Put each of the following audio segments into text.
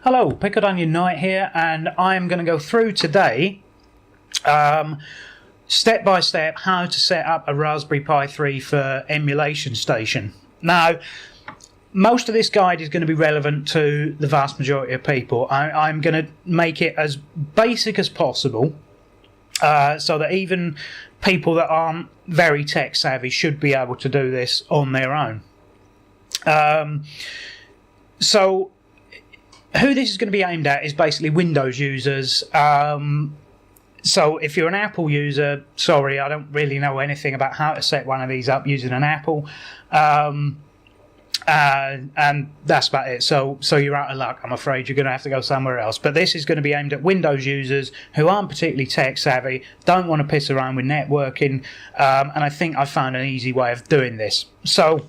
Hello, Pickled Onion Knight here, and I'm going to go through today step by step how to set up a Raspberry Pi 3 for emulation station. Now, most of this guide is going to be relevant to the vast majority of people. I'm going to make it as basic as possible so that even people that aren't very tech savvy should be able to do this on their own. So who this is going to be aimed at is basically Windows users. So if you're an Apple user, sorry, I don't really know anything about how to set one of these up using an Apple. And that's about it. So you're out of luck, I'm afraid. You're going to have to go somewhere else. But this is going to be aimed at Windows users who aren't particularly tech savvy, don't want to piss around with networking, and I think I found an easy way of doing this. So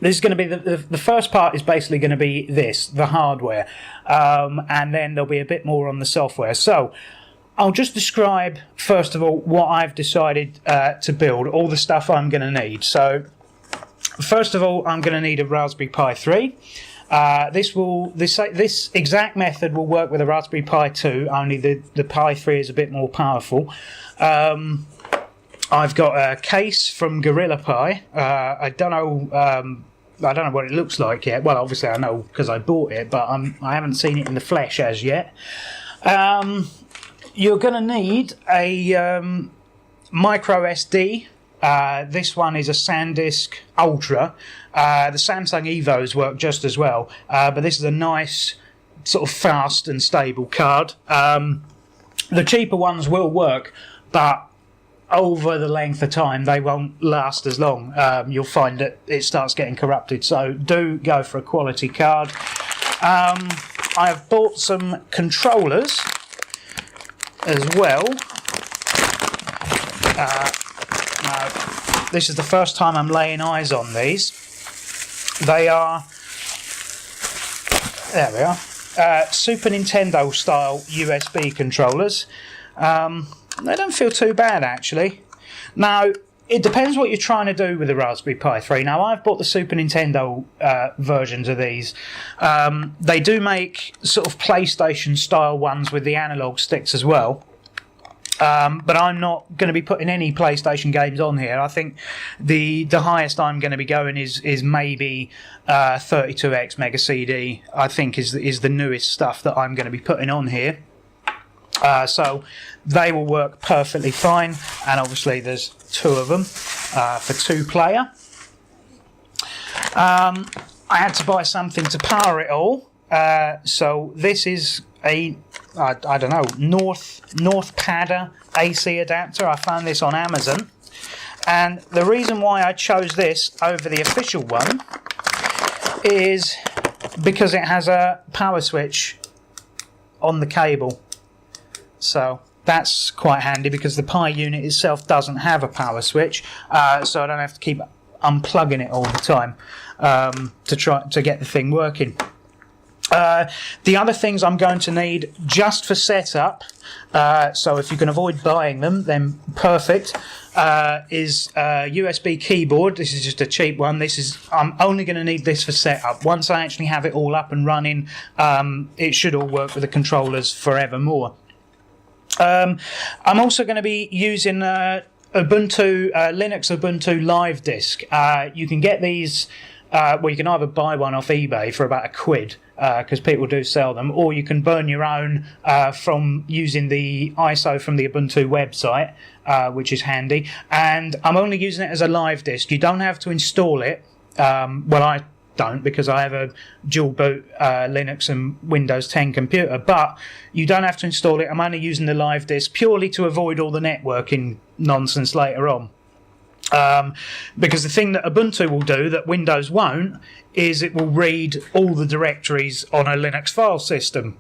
this is going to be the first part is basically going to be this, the hardware, and then there'll be a bit more on the software. So I'll just describe, first of all, what I've decided to build, all the stuff I'm going to need. So first of all, I'm going to need a Raspberry Pi 3. This exact method will work with a Raspberry Pi 2, only the Pi 3 is a bit more powerful. I've got a case from RetroPie. I don't know what it looks like yet. Well, obviously I know because I bought it, but I haven't seen it in the flesh as yet. You're going to need a micro SD. This one is a SanDisk Ultra. The Samsung Evos work just as well, but this is a nice sort of fast and stable card. The cheaper ones will work, but over the length of time they won't last as long. You'll find that it starts getting corrupted, so do go for a quality card. I have bought some controllers as well. Now, this is the first time I'm laying eyes on these. They are, there we are, Super Nintendo style USB controllers. They don't feel too bad actually. Now, it depends what you're trying to do with the Raspberry Pi 3. Now, I've bought the Super Nintendo versions of these. They do make sort of PlayStation style ones with the analog sticks as well. But I'm not going to be putting any PlayStation games on here. I think the highest I'm going to be going is maybe 32X Mega CD. I think is the newest stuff that I'm going to be putting on here. So they will work perfectly fine, and obviously there's two of them for 2-player. I had to buy something to power it all. So this is a I don't know, North Padder AC adapter. I found this on Amazon, and the reason why I chose this over the official one is because it has a power switch on the cable. So that's quite handy because the Pi unit itself doesn't have a power switch, so I don't have to keep unplugging it all the time to try to get the thing working. The other things I'm going to need just for setup, so if you can avoid buying them, then perfect, is a USB keyboard. This is just a cheap one. I'm only going to need this for setup. Once I actually have it all up and running, it should all work with the controllers forevermore. I'm also going to be using Ubuntu, Linux Ubuntu Live Disk. You can get these, well, you can either buy one off eBay for about £1, because people do sell them, or you can burn your own from using the ISO from the Ubuntu website, which is handy. And I'm only using it as a live disk. You don't have to install it. Well, I don't, because I have a dual boot Linux and Windows 10 computer, but you don't have to install it. I'm only using the live disk purely to avoid all the networking nonsense later on. Because the thing that Ubuntu will do that Windows won't is it will read all the directories on a Linux file system.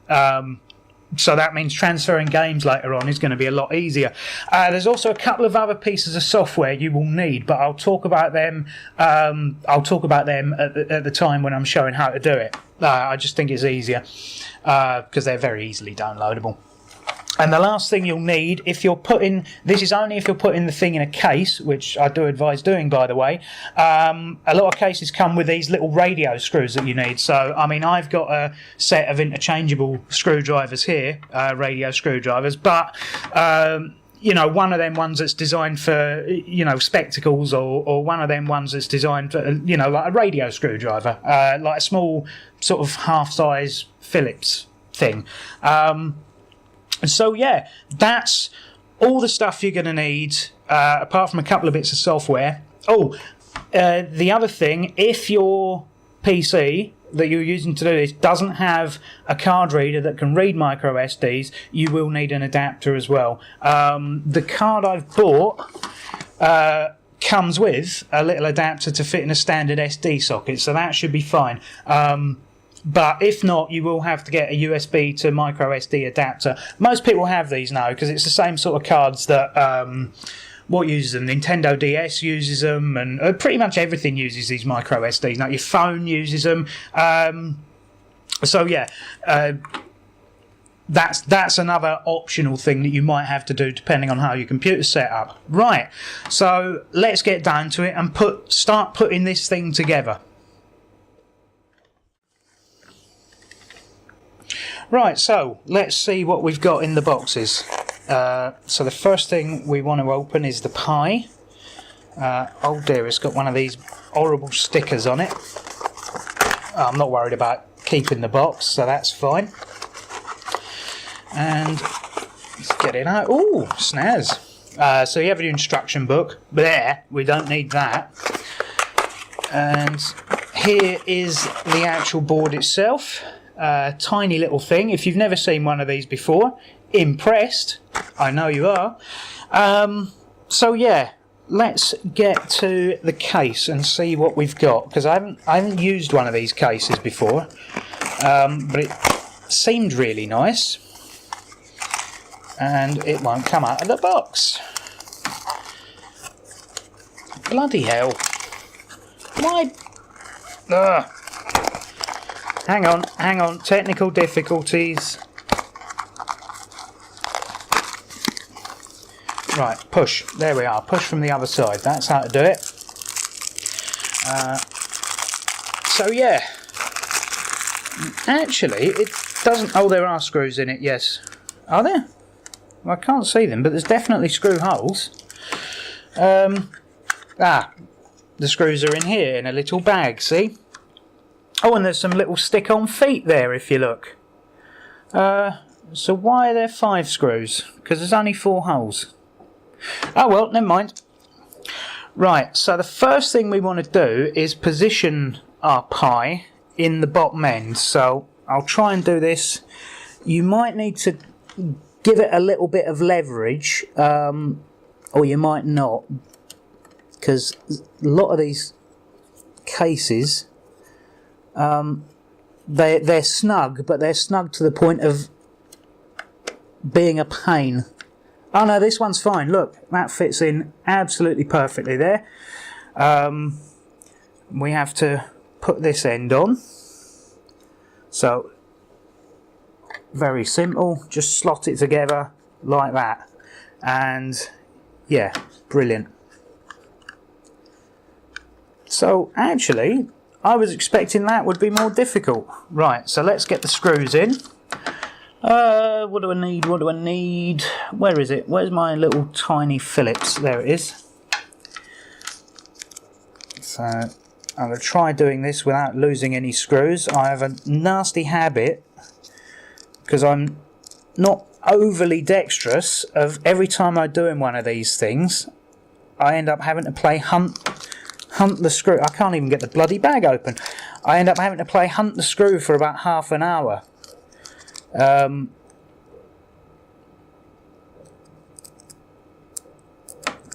So that means transferring games later on is going to be a lot easier. There's also a couple of other pieces of software you will need, but I'll talk about them. At the time when I'm showing how to do it. I just think it's easier because they're very easily downloadable. And the last thing you'll need, if you're putting, this is only if you're putting the thing in a case, which I do advise doing, by the way. A lot of cases come with these little radio screws that you need. So, I mean, I've got a set of interchangeable screwdrivers here, radio screwdrivers, but you know, one of them ones that's designed for, you know, spectacles, or one of them ones that's designed for, you know, like a radio screwdriver, like a small sort of half-size Phillips thing. So yeah, that's all the stuff you're going to need, apart from a couple of bits of software. Oh, the other thing, if your PC that you're using to do this doesn't have a card reader that can read micro SDs, you will need an adapter as well. The card I've bought comes with a little adapter to fit in a standard SD socket, so that should be fine. But if not, you will have to get a USB to micro SD adapter. Most people have these now because it's the same sort of cards that what uses them? Nintendo DS uses them, and pretty much everything uses these micro SDs. Now your phone uses them. So yeah, that's another optional thing that you might have to do depending on how your computer's set up. Right. So let's get down to it and start putting this thing together. Right, so let's see what we've got in the boxes. So the first thing we want to open is the Pi. Oh dear, it's got one of these horrible stickers on it. I'm not worried about keeping the box, so that's fine. And let's get it out. Ooh, snaz. So you have your instruction book. There, we don't need that. And here is the actual board itself. Tiny little thing. If you've never seen one of these before, impressed, I know you are. So yeah, let's get to the case and see what we've got, because I haven't used one of these cases before, but it seemed really nice, and it won't come out of the box. Bloody hell. Why? Ugh. Hang on, technical difficulties. Right, push. There we are, push from the other side. That's how to do it. So yeah, actually it doesn't, oh there are screws in it, yes. Are there? Well, I can't see them, but there's definitely screw holes. The screws are in here in a little bag, see? Oh, and there's some little stick-on feet there if you look. So why are there 5 screws? Because there's only 4 holes. Oh well, never mind. Right, so the first thing we want to do is position our Pi in the bottom end. So I'll try and do this. You might need to give it a little bit of leverage, or you might not, because a lot of these cases, they're snug, but they're snug to the point of being a pain. Oh no, this one's fine. Look, that fits in absolutely perfectly there. We have to put this end on. So, very simple. Just slot it together like that. And yeah, brilliant. So actually, I was expecting that would be more difficult. Right, so let's get the screws in. What do I need? What do I need? Where is it? Where's my little tiny Phillips? There it is. So I'm going to try doing this without losing any screws. I have a nasty habit, because I'm not overly dexterous, of every time I do in one of these things, I end up having to play hunt the screw. I can't even get the bloody bag open. I end up having to play hunt the screw for about half an hour.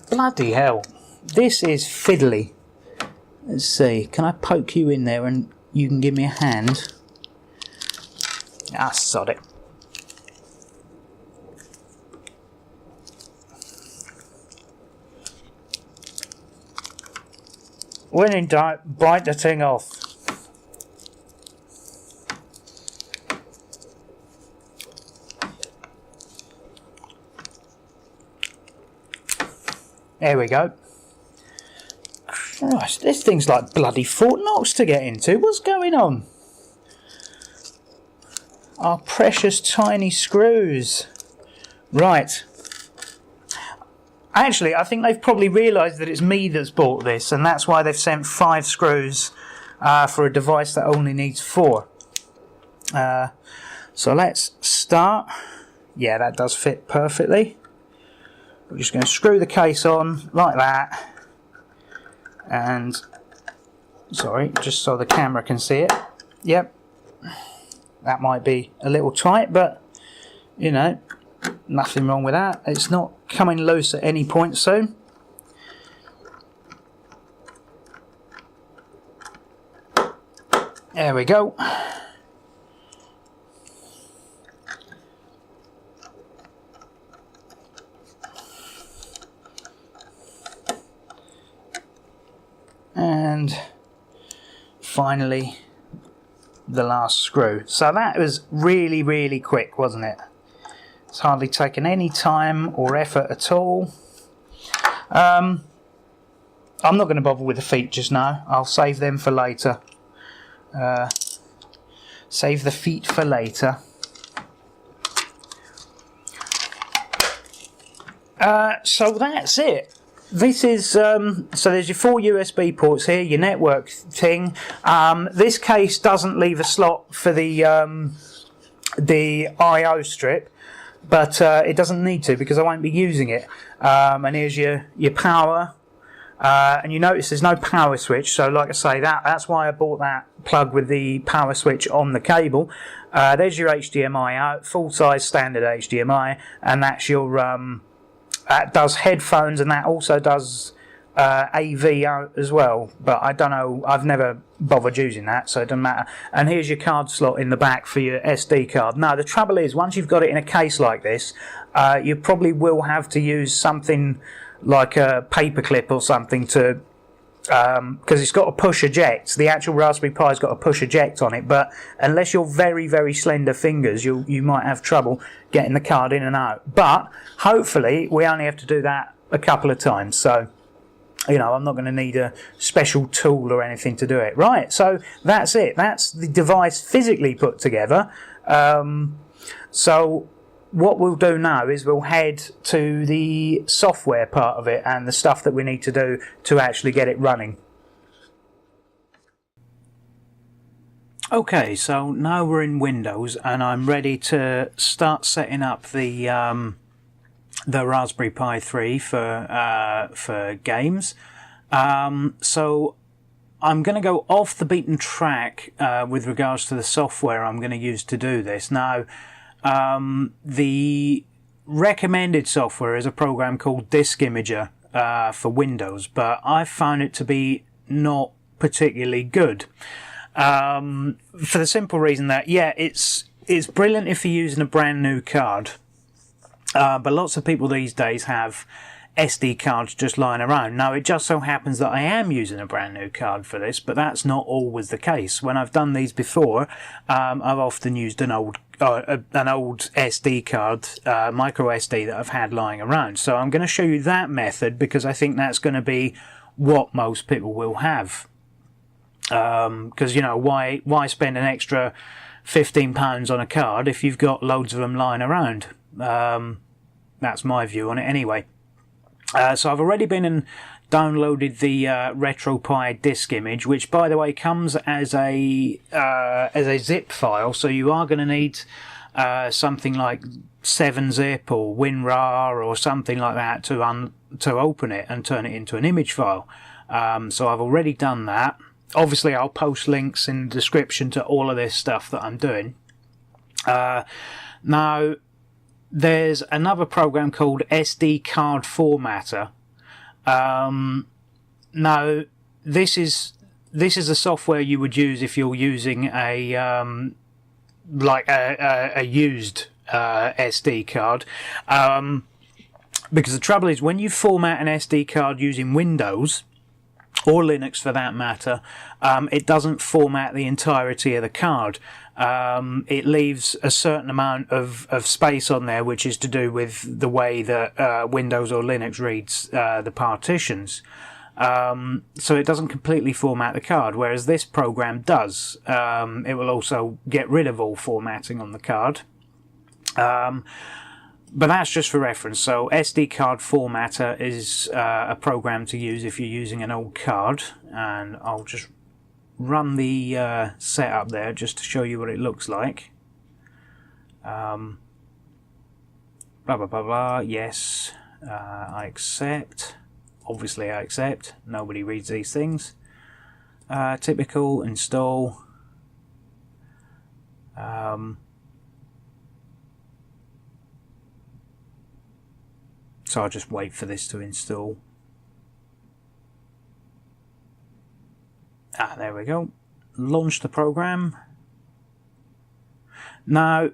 Bloody hell. This is fiddly. Let's see. Can I poke you in there and you can give me a hand? Ah, sod it. When in doubt, bite the thing off. There we go. Christ, this thing's like bloody Fort Knox to get into. What's going on? Our precious tiny screws. Right. Actually, I think they've probably realised that it's me that's bought this, and that's why they've sent 5 screws for a device that only needs 4. So let's start. Yeah, that does fit perfectly. We're just going to screw the case on like that. And, sorry, just so the camera can see it. Yep. That might be a little tight, but, you know, nothing wrong with that. It's not coming loose at any point soon. There we go. And finally the last screw. So that was really, really quick, wasn't it? It's hardly taken any time or effort at all. I'm not going to bother with the feet just now. I'll save them for later. Save the feet for later. So that's it. This is so there's your 4 USB ports here, your network thing. This case doesn't leave a slot for the I/O strip, but it doesn't need to because I won't be using it. And here's your power, and you notice there's no power switch. So like I say, that's why I bought that plug with the power switch on the cable. There's your HDMI out, full size standard HDMI, and that's your that does headphones, and that also does AV out as well, but I don't know, I've never bothered using that, so it doesn't matter. And here's your card slot in the back for your SD card. Now the trouble is, once you've got it in a case like this, you probably will have to use something like a paperclip or something to because it's got a push eject. The actual Raspberry Pi's got a push eject on it, but unless you're very, very slender fingers, you might have trouble getting the card in and out. But hopefully we only have to do that a couple of times, so you know, I'm not going to need a special tool or anything to do it. Right, so that's it. That's the device physically put together. So what we'll do now is we'll head to the software part of it and the stuff that we need to do to actually get it running. Okay, so now we're in Windows and I'm ready to start setting up the Raspberry Pi 3 for games. So I'm going to go off the beaten track with regards to the software I'm going to use to do this. Now, the recommended software is a program called Disk Imager for Windows, but I found it to be not particularly good for the simple reason that, yeah, it's brilliant if you're using a brand new card, but lots of people these days have SD cards just lying around. Now it just so happens that I am using a brand new card for this, but that's not always the case. When I've done these before, I've often used an old SD card, micro SD that I've had lying around. So I'm going to show you that method because I think that's going to be what most people will have. Because you know, why spend an extra £15 on a card if you've got loads of them lying around? That's my view on it anyway. So I've already been and downloaded the RetroPie disk image, which by the way comes as a zip file. So you are going to need something like 7-zip or WinRAR or something like that to open it and turn it into an image file. So I've already done that. Obviously, I'll post links in the description to all of this stuff that I'm doing. Now, there's another program called SD Card Formatter. Now, this is a software you would use if you're using a used SD card. Because the trouble is, when you format an SD card using Windows, or Linux for that matter, it doesn't format the entirety of the card. It leaves a certain amount of space on there, which is to do with the way that Windows or Linux reads the partitions. So it doesn't completely format the card, whereas this program does. It will also get rid of all formatting on the card. But that's just for reference. So SD card formatter is a program to use if you're using an old card, and I'll just run the setup there just to show you what it looks like. Blah blah blah blah. Yes, I accept. Obviously I accept. Nobody reads these things. Typical install. So I'll just wait for this to install. There we go. Launch the program. Now,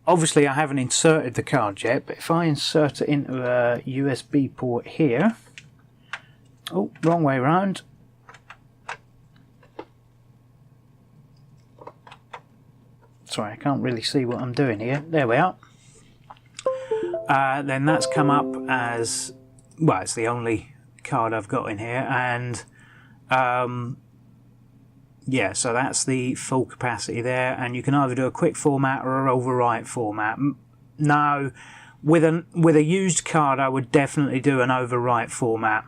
obviously I haven't inserted the card yet, but if I insert it into a USB port here... Oh, wrong way around. Sorry, I can't really see what I'm doing here. There we are. Then that's come up as... Well, it's the only card I've got in here, and... yeah, so that's the full capacity there, and you can either do a quick format or an overwrite format. Now, with a used card, I would definitely do an overwrite format,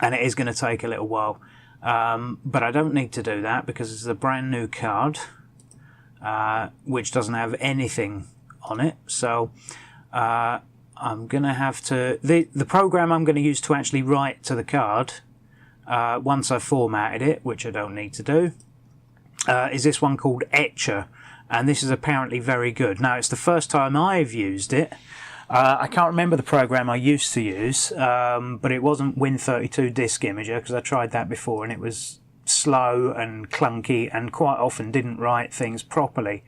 and it is going to take a little while. But I don't need to do that because it's a brand new card, which doesn't have anything on it. So I'm going to have to... The program I'm going to use to actually write to the card, once I've formatted it, which I don't need to do, is this one called Etcher, and this is apparently very good. Now, it's the first time I've used it. I can't remember the program I used to use, but it wasn't Win32 Disk Imager, because I tried that before and it was slow and clunky and quite often didn't write things properly.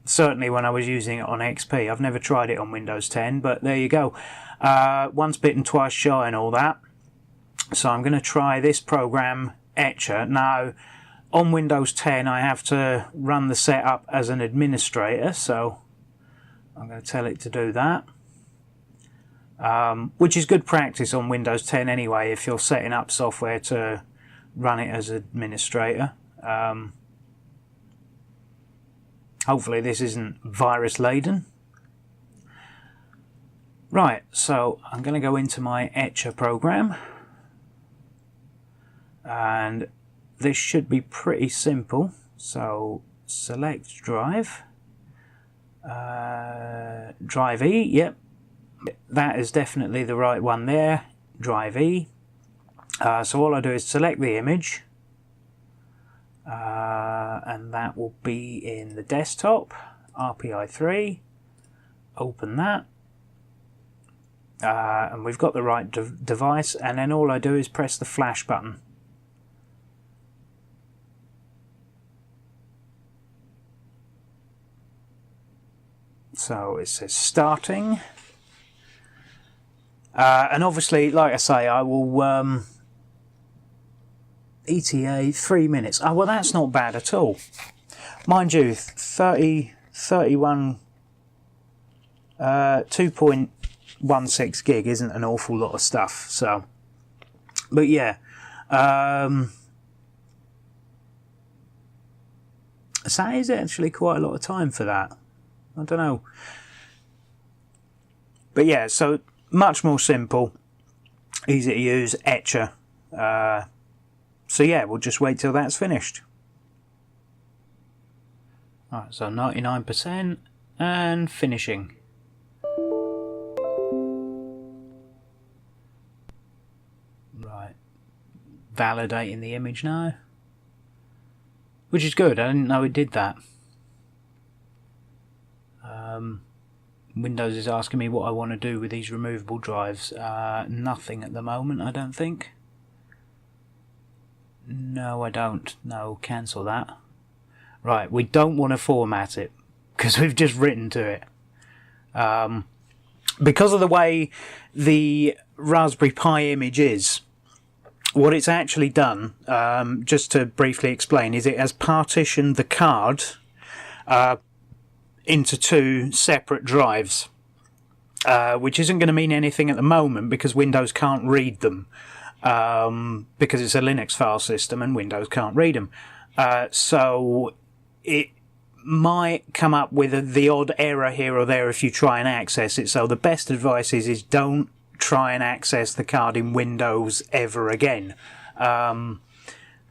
Certainly when I was using it on XP. I've never tried it on Windows 10, but there you go. Once bitten, twice shy and all that. So I'm going to try this program, Etcher. Now, on Windows 10 I have to run the setup as an administrator, so I'm going to tell it to do that. Which is good practice on Windows 10 anyway, if you're setting up software to run it as administrator. Hopefully this isn't virus laden. Right, so I'm going to go into my Etcher program. And this should be pretty simple. So select drive, drive E, yep, that is definitely the right one there, drive E. So all I do is select the image, and that will be in the desktop, RPI3, open that, and we've got the right device, and then all I do is press the flash button. So it says starting, and obviously, like I say, I will ETA 3 minutes. Oh, well, that's not bad at all. Mind you, 31, 2.16 gig isn't an awful lot of stuff. So, but yeah, so that is actually quite a lot of time for that. I don't know. But yeah, so much more simple, easy to use, Etcher. So yeah, we'll just wait till that's finished. Alright, so 99% and finishing. Right, validating the image now. Which is good, I didn't know it did that. Windows is asking me what I want to do with these removable drives. Nothing at the moment, I don't think. No, I don't. No, cancel that. Right, we don't want to format it because we've just written to it. Because of the way the Raspberry Pi image is, what it's actually done, just to briefly explain, is it has partitioned the card into 2 separate drives, which isn't going to mean anything at the moment because Windows can't read them, because it's a Linux file system and Windows can't read them. So it might come up with the odd error here or there if you try and access it. So the best advice is don't try and access the card in Windows ever again,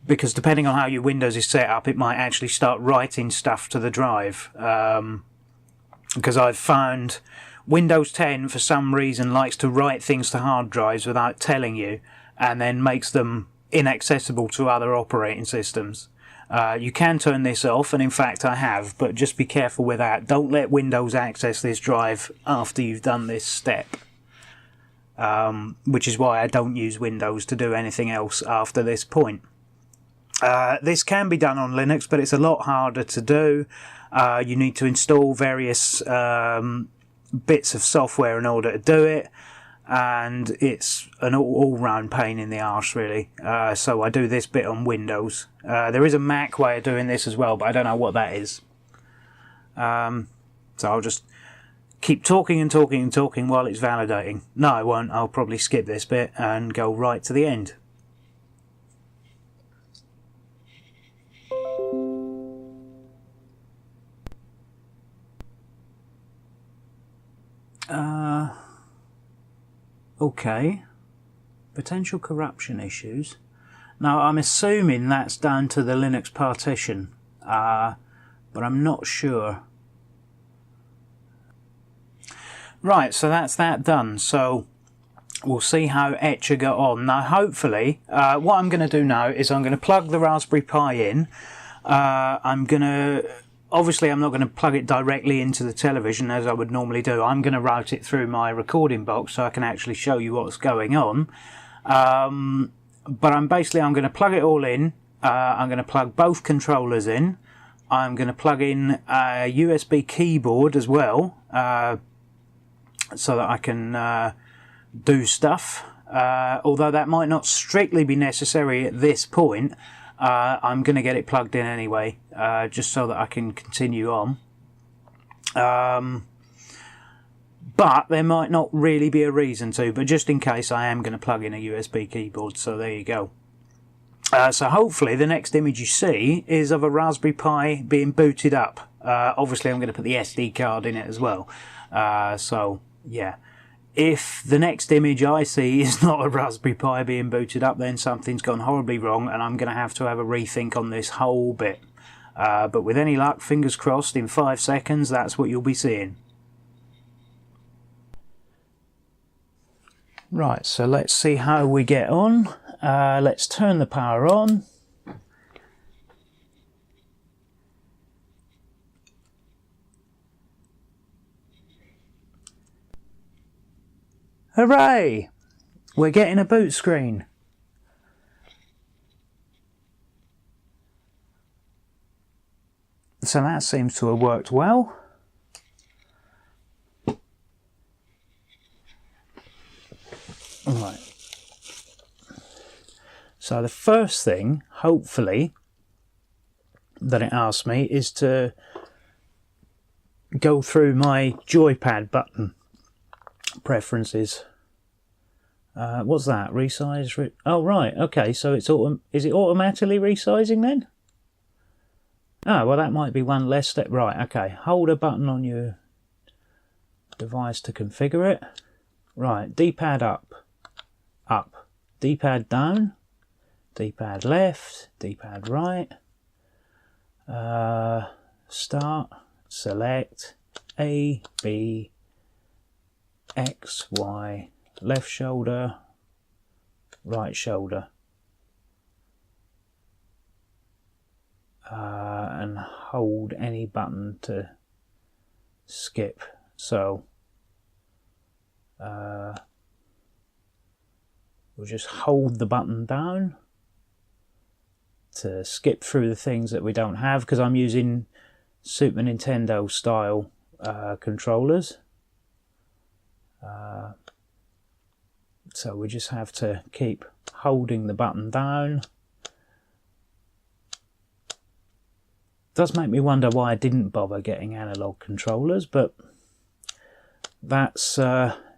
because depending on how your Windows is set up, it might actually start writing stuff to the drive, because I've found Windows 10 for some reason likes to write things to hard drives without telling you, and then makes them inaccessible to other operating systems. You can turn this off, and in fact I have, but just be careful with that. Don't let Windows access this drive after you've done this step. Which is why I don't use Windows to do anything else after this point. This can be done on Linux, but it's a lot harder to do. You need to install various bits of software in order to do it, and it's an all-round pain in the arse, really. So I do this bit on Windows. There is a Mac way of doing this as well, but I don't know what that is. So I'll just keep talking and talking and talking while it's validating. No, I won't. I'll probably skip this bit and go right to the end. Okay. Potential corruption issues. Now, I'm assuming that's down to the Linux partition, but I'm not sure. Right, so that's that done. So we'll see how Etcher got on. Now, hopefully, what I'm going to do now is I'm going to plug the Raspberry Pi in. Obviously, I'm not going to plug it directly into the television as I would normally do. I'm going to route it through my recording box so I can actually show you what's going on. But I'm going to plug it all in. I'm going to plug both controllers in. I'm going to plug in a USB keyboard as well, so that I can do stuff. Although that might not strictly be necessary at this point, I'm going to get it plugged in anyway, just so that I can continue on. But there might not really be a reason to, but just in case I am going to plug in a USB keyboard, so there you go. So hopefully the next image you see is of a Raspberry Pi being booted up. Obviously I'm going to put the SD card in it as well. So yeah, if the next image I see is not a Raspberry Pi being booted up, then something's gone horribly wrong and I'm going to have a rethink on this whole bit. But with any luck, fingers crossed, in 5 seconds that's what you'll be seeing. Right, so let's see how we get on. Let's turn the power on. Hooray! We're getting a boot screen. So that seems to have worked well. Right. So the first thing, hopefully, that it asks me is to go through my joypad button preferences. What's that? Resize? Oh, right. Okay, so it's is it automatically resizing then? Oh, well, that might be one less step. Right, okay. Hold a button on your device to configure it. Right, D-pad up. Up. D-pad down. D-pad left. D-pad right. Start. Select. A, B, X, Y. Left shoulder. Right shoulder. And hold any button to skip. So we'll just hold the button down to skip through the things that we don't have, because I'm using Super Nintendo style controllers. So we just have to keep holding the button down. Does make me wonder why I didn't bother getting analog controllers, but that's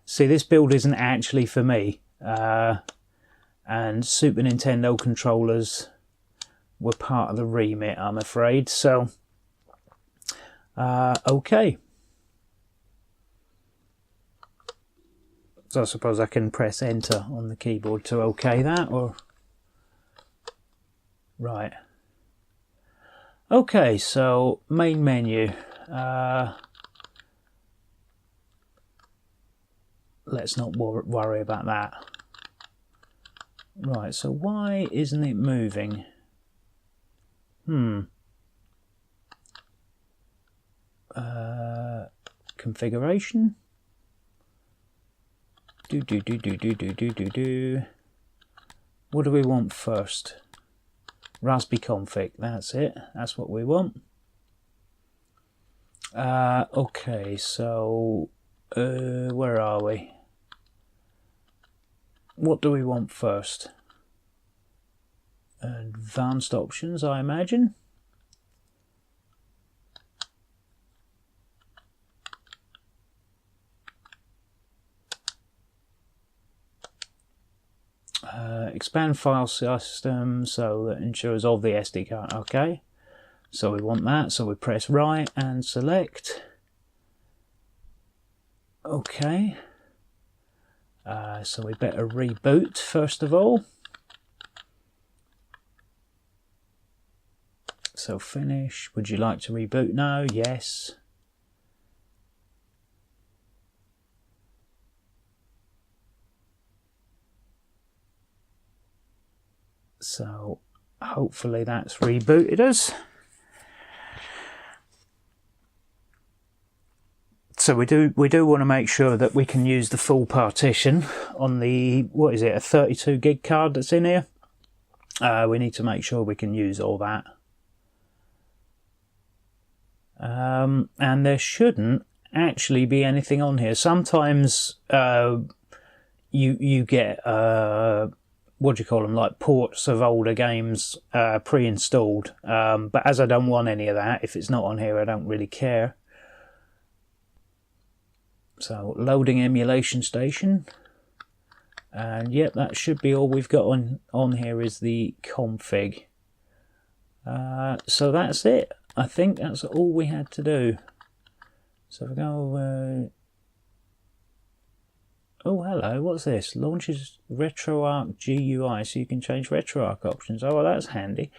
see, this build isn't actually for me, and Super Nintendo controllers were part of the remit, I'm afraid. So okay, so I suppose I can press enter on the keyboard to okay that, or right. Okay, so main menu. Let's not worry about that. Right, so why isn't it moving? Configuration. What do we want first? Raspberry config, that's it, that's what we want. Okay, so where are we? What do we want first? Advanced options, I imagine. Expand file system, so that ensures all the SD card. Okay, so we want that, so we press right and select. Okay, so we better reboot first of all. So finish. Would you like to reboot now? Yes. So hopefully that's rebooted us. So we do want to make sure that we can use the full partition on the, what is it, a 32 gig card that's in here. We need to make sure we can use all that. And there shouldn't actually be anything on here. Sometimes you get what do you call them, like ports of older games pre-installed, but as I don't want any of that, if it's not on here I don't really care. So loading emulation station, and yep, that should be all we've got on here is the config. So that's it. I think that's all we had to do. So if we go oh, hello, what's this? Launches RetroArch GUI, so you can change RetroArch options. Oh, well, that's handy.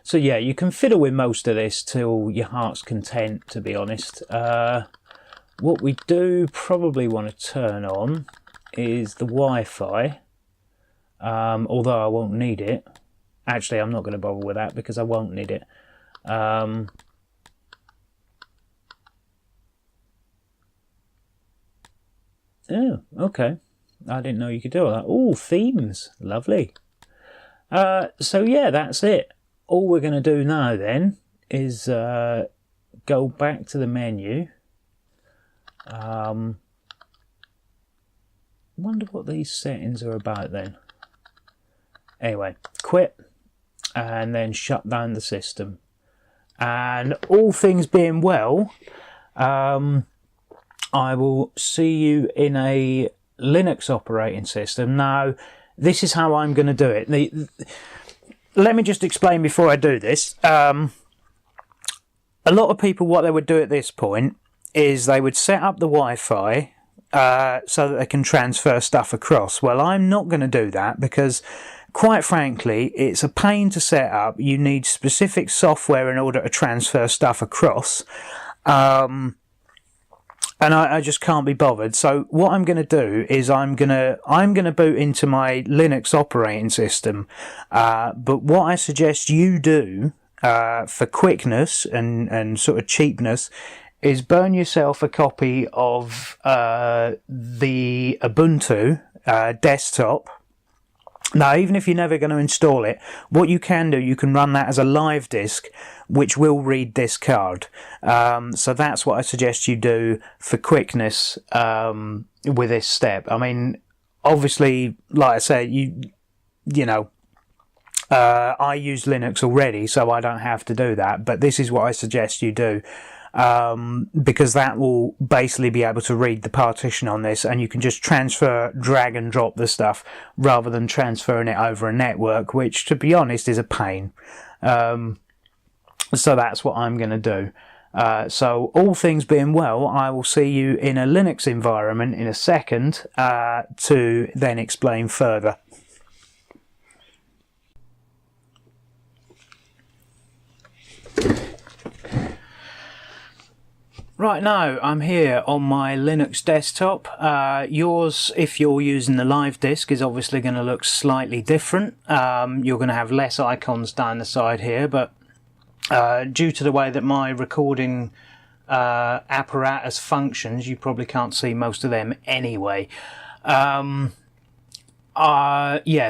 So yeah, you can fiddle with most of this till your heart's content, to be honest. What we do probably want to turn on is the Wi-Fi, although I won't need it. Actually, I'm not going to bother with that because I won't need it. Oh, okay. I didn't know you could do all that. Oh, themes. Lovely. So yeah, that's it. All we're going to do now then is go back to the menu. Wonder what these settings are about then. Anyway, quit and then shut down the system. And all things being well, I will see you in a Linux operating system. Now, this is how I'm going to do it. Let me just explain before I do this. A lot of people, what they would do at this point is they would set up the Wi-Fi so that they can transfer stuff across. Well, I'm not going to do that because, quite frankly, it's a pain to set up. You need specific software in order to transfer stuff across. And I just can't be bothered. So what I'm going to do is I'm going to boot into my Linux operating system. But what I suggest you do for quickness and sort of cheapness is burn yourself a copy of the Ubuntu desktop. Now, even if you're never going to install it, what you can do, you can run that as a live disk, which will read this card. So that's what I suggest you do for quickness with this step. I mean, obviously, like I say, you know, I use Linux already, so I don't have to do that. But this is what I suggest you do. Because that will basically be able to read the partition on this, and you can just transfer, drag and drop the stuff rather than transferring it over a network, which, to be honest, is a pain. So that's what I'm going to do. So all things being well, I will see you in a Linux environment in a second to then explain further. Right, now I'm here on my Linux desktop. Yours, if you're using the live disk, is obviously going to look slightly different. You're going to have less icons down the side here, but due to the way that my recording apparatus functions, you probably can't see most of them anyway. Yeah,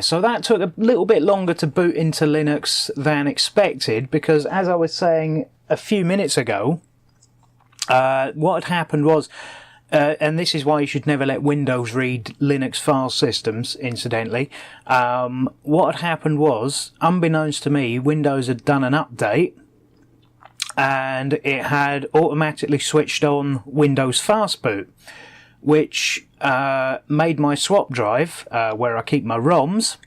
so that took a little bit longer to boot into Linux than expected, because as I was saying a few minutes ago, what had happened was, and this is why you should never let Windows read Linux file systems, incidentally. What had happened was, unbeknownst to me, Windows had done an update and it had automatically switched on Windows Fastboot, which made my swap drive, where I keep my ROMs,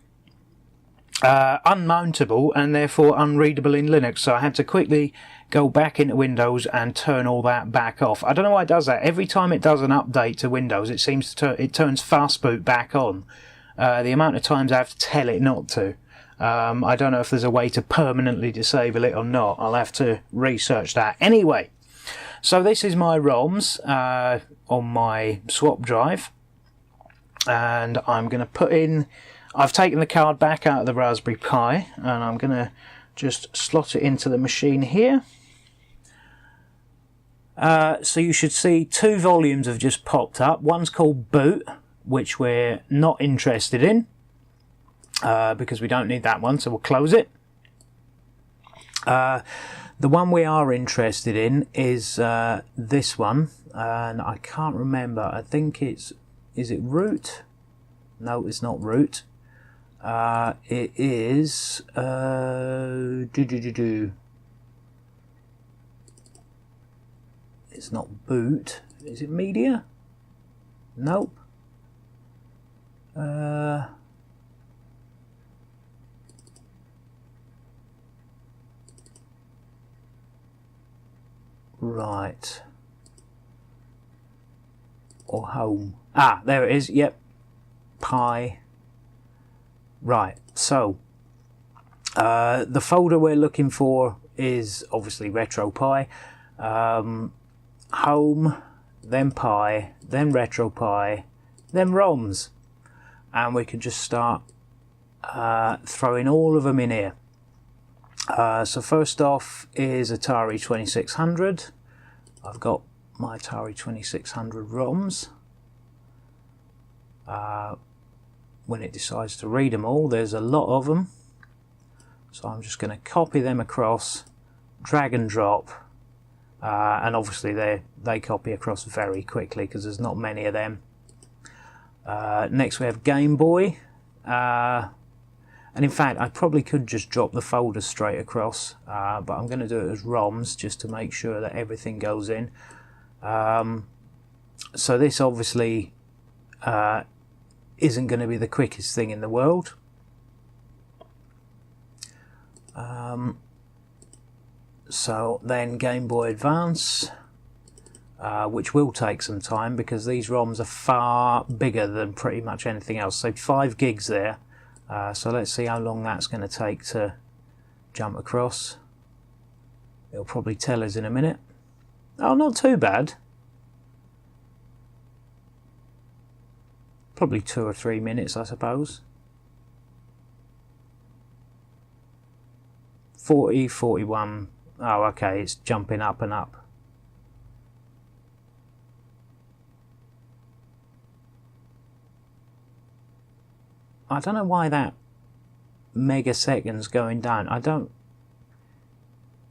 unmountable and therefore unreadable in Linux. So I had to quickly go back into Windows and turn all that back off. I don't know why it does that. Every time it does an update to Windows, it seems to it turns Fastboot back on. The amount of times I have to tell it not to. I don't know if there's a way to permanently disable it or not. I'll have to research that. Anyway, so this is my ROMs on my swap drive, and I'm going to put in. I've taken the card back out of the Raspberry Pi, and I'm going to just slot it into the machine here. So you should see two volumes have just popped up. One's called boot, which we're not interested in because we don't need that one, so we'll close it. The one we are interested in is this one, and I can't remember. I think is it root? No, it's not root. It is It's not boot. Is it media? Nope. Right. Or home. Ah, there it is. Yep. Pi. Right, so the folder we're looking for is obviously RetroPie, home, then Pi, then RetroPie, then ROMs, and we can just start throwing all of them in here. So first off is Atari 2600. I've got my Atari 2600 ROMs. When it decides to read them all, there's a lot of them, so I'm just going to copy them across, drag and drop, and obviously they copy across very quickly because there's not many of them. Next we have Game Boy, and in fact I probably could just drop the folder straight across, but I'm going to do it as ROMs just to make sure that everything goes in. So this obviously isn't going to be the quickest thing in the world. So then Game Boy Advance, which will take some time because these ROMs are far bigger than pretty much anything else. So 5 gigs there. So let's see how long that's going to take to jump across. It'll probably tell us in a minute. Oh, not too bad. Probably 2 or 3 minutes, I suppose. 40, 41. Oh, okay, it's jumping up and up. I don't know why that megaseconds going down.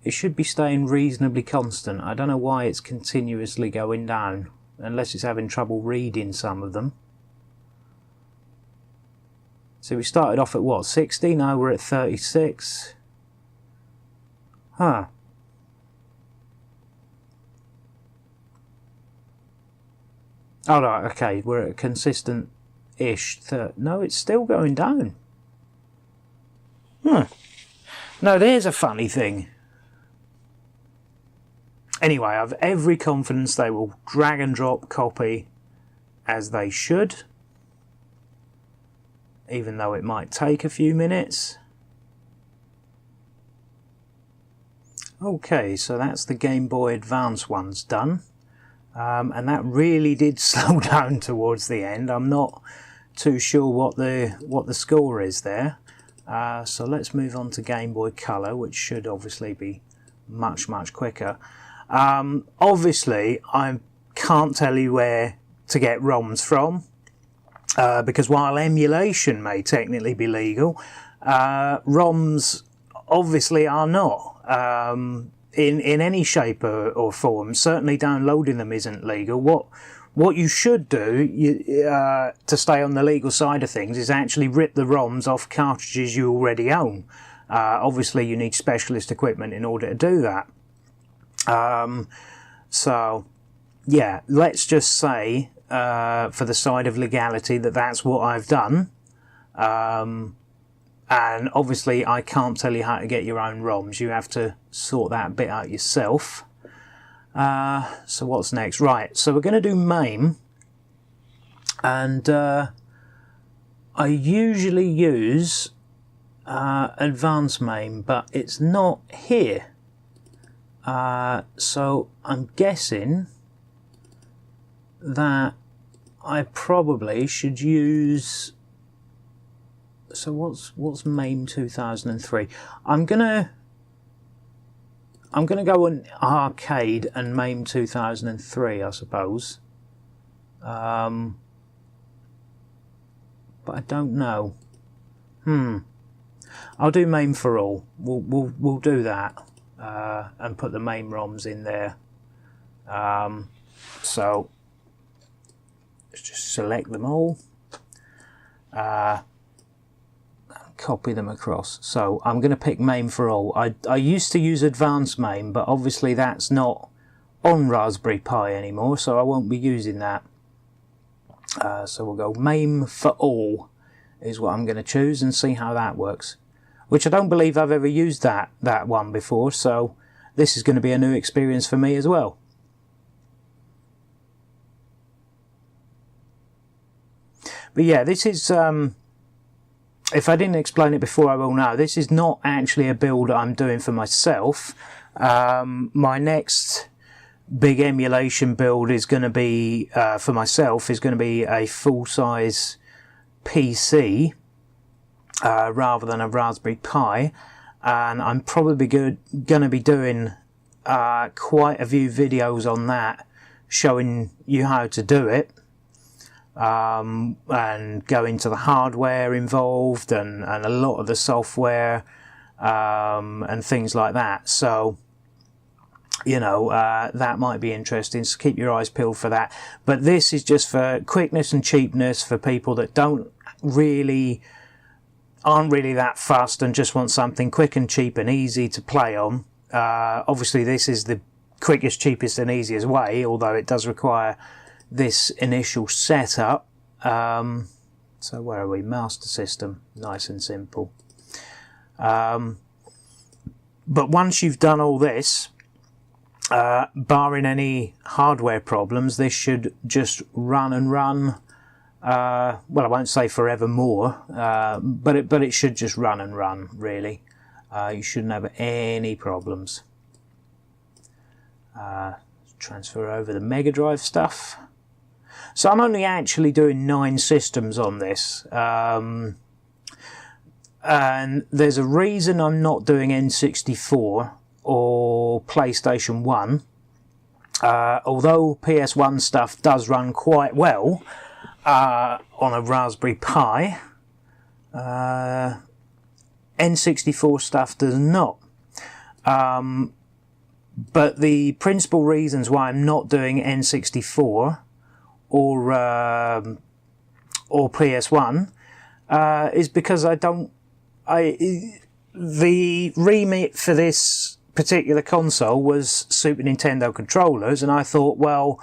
It should be staying reasonably constant. I don't know why it's continuously going down, unless it's having trouble reading some of them. So we started off at what, 60? Now we're at 36. Huh. Oh, right, okay, we're at a consistent-ish... No, it's still going down. Huh. No, there's a funny thing. Anyway, I have every confidence they will drag and drop copy as they should. Even though it might take a few minutes. Okay, so that's the Game Boy Advance ones done. And that really did slow down towards the end. I'm not too sure what the score is there. So let's move on to Game Boy Color, which should obviously be much quicker. Obviously, I can't tell you where to get ROMs from, because while emulation may technically be legal, ROMs obviously are not. In any shape or form. Certainly downloading them isn't legal. What you should do to stay on the legal side of things is actually rip the ROMs off cartridges you already own. Obviously you need specialist equipment in order to do that. So yeah, let's just say for the side of legality that that's what I've done. And obviously I can't tell you how to get your own ROMs. You have to sort that bit out yourself. So what's next? Right, so we're going to do MAME. And I usually use Advanced MAME, but it's not here. So I'm guessing that I probably should use... So what's MAME 2003? I'm gonna go on arcade and MAME 2003, I suppose. But I don't know. I'll do MAME for all. We'll do that and put the MAME ROMs in there. So let's just select them all. Copy them across. So I'm going to pick MAME for all. I used to use Advanced MAME, but obviously that's not on Raspberry Pi anymore, so I won't be using that. So we'll go MAME for all is what I'm going to choose and see how that works. Which I don't believe I've ever used that one before, so this is going to be a new experience for me as well. But yeah, this is... if I didn't explain it before, I will now. This is not actually a build I'm doing for myself. My next big emulation build is going to be, for myself, is going to be a full-size PC rather than a Raspberry Pi. And I'm probably going to be doing quite a few videos on that, showing you how to do it. And go into the hardware involved and a lot of the software and things like that. So, you know, that might be interesting, so keep your eyes peeled for that. But this is just for quickness and cheapness for people that aren't really that fussed and just want something quick and cheap and easy to play on. Obviously this is the quickest, cheapest and easiest way, although it does require this initial setup. So where are we? Master system, nice and simple. But once you've done all this, barring any hardware problems, this should just run and run. Well, I won't say forevermore, but it should just run and run, really. You shouldn't have any problems. Transfer over the Mega Drive stuff. So I'm only actually doing 9 systems on this. And there's a reason I'm not doing N64 or PlayStation 1. Although PS1 stuff does run quite well on a Raspberry Pi. N64 stuff does not. But the principal reasons why I'm not doing N64 or PS1 is because the remit for this particular console was Super Nintendo controllers, and I thought, well,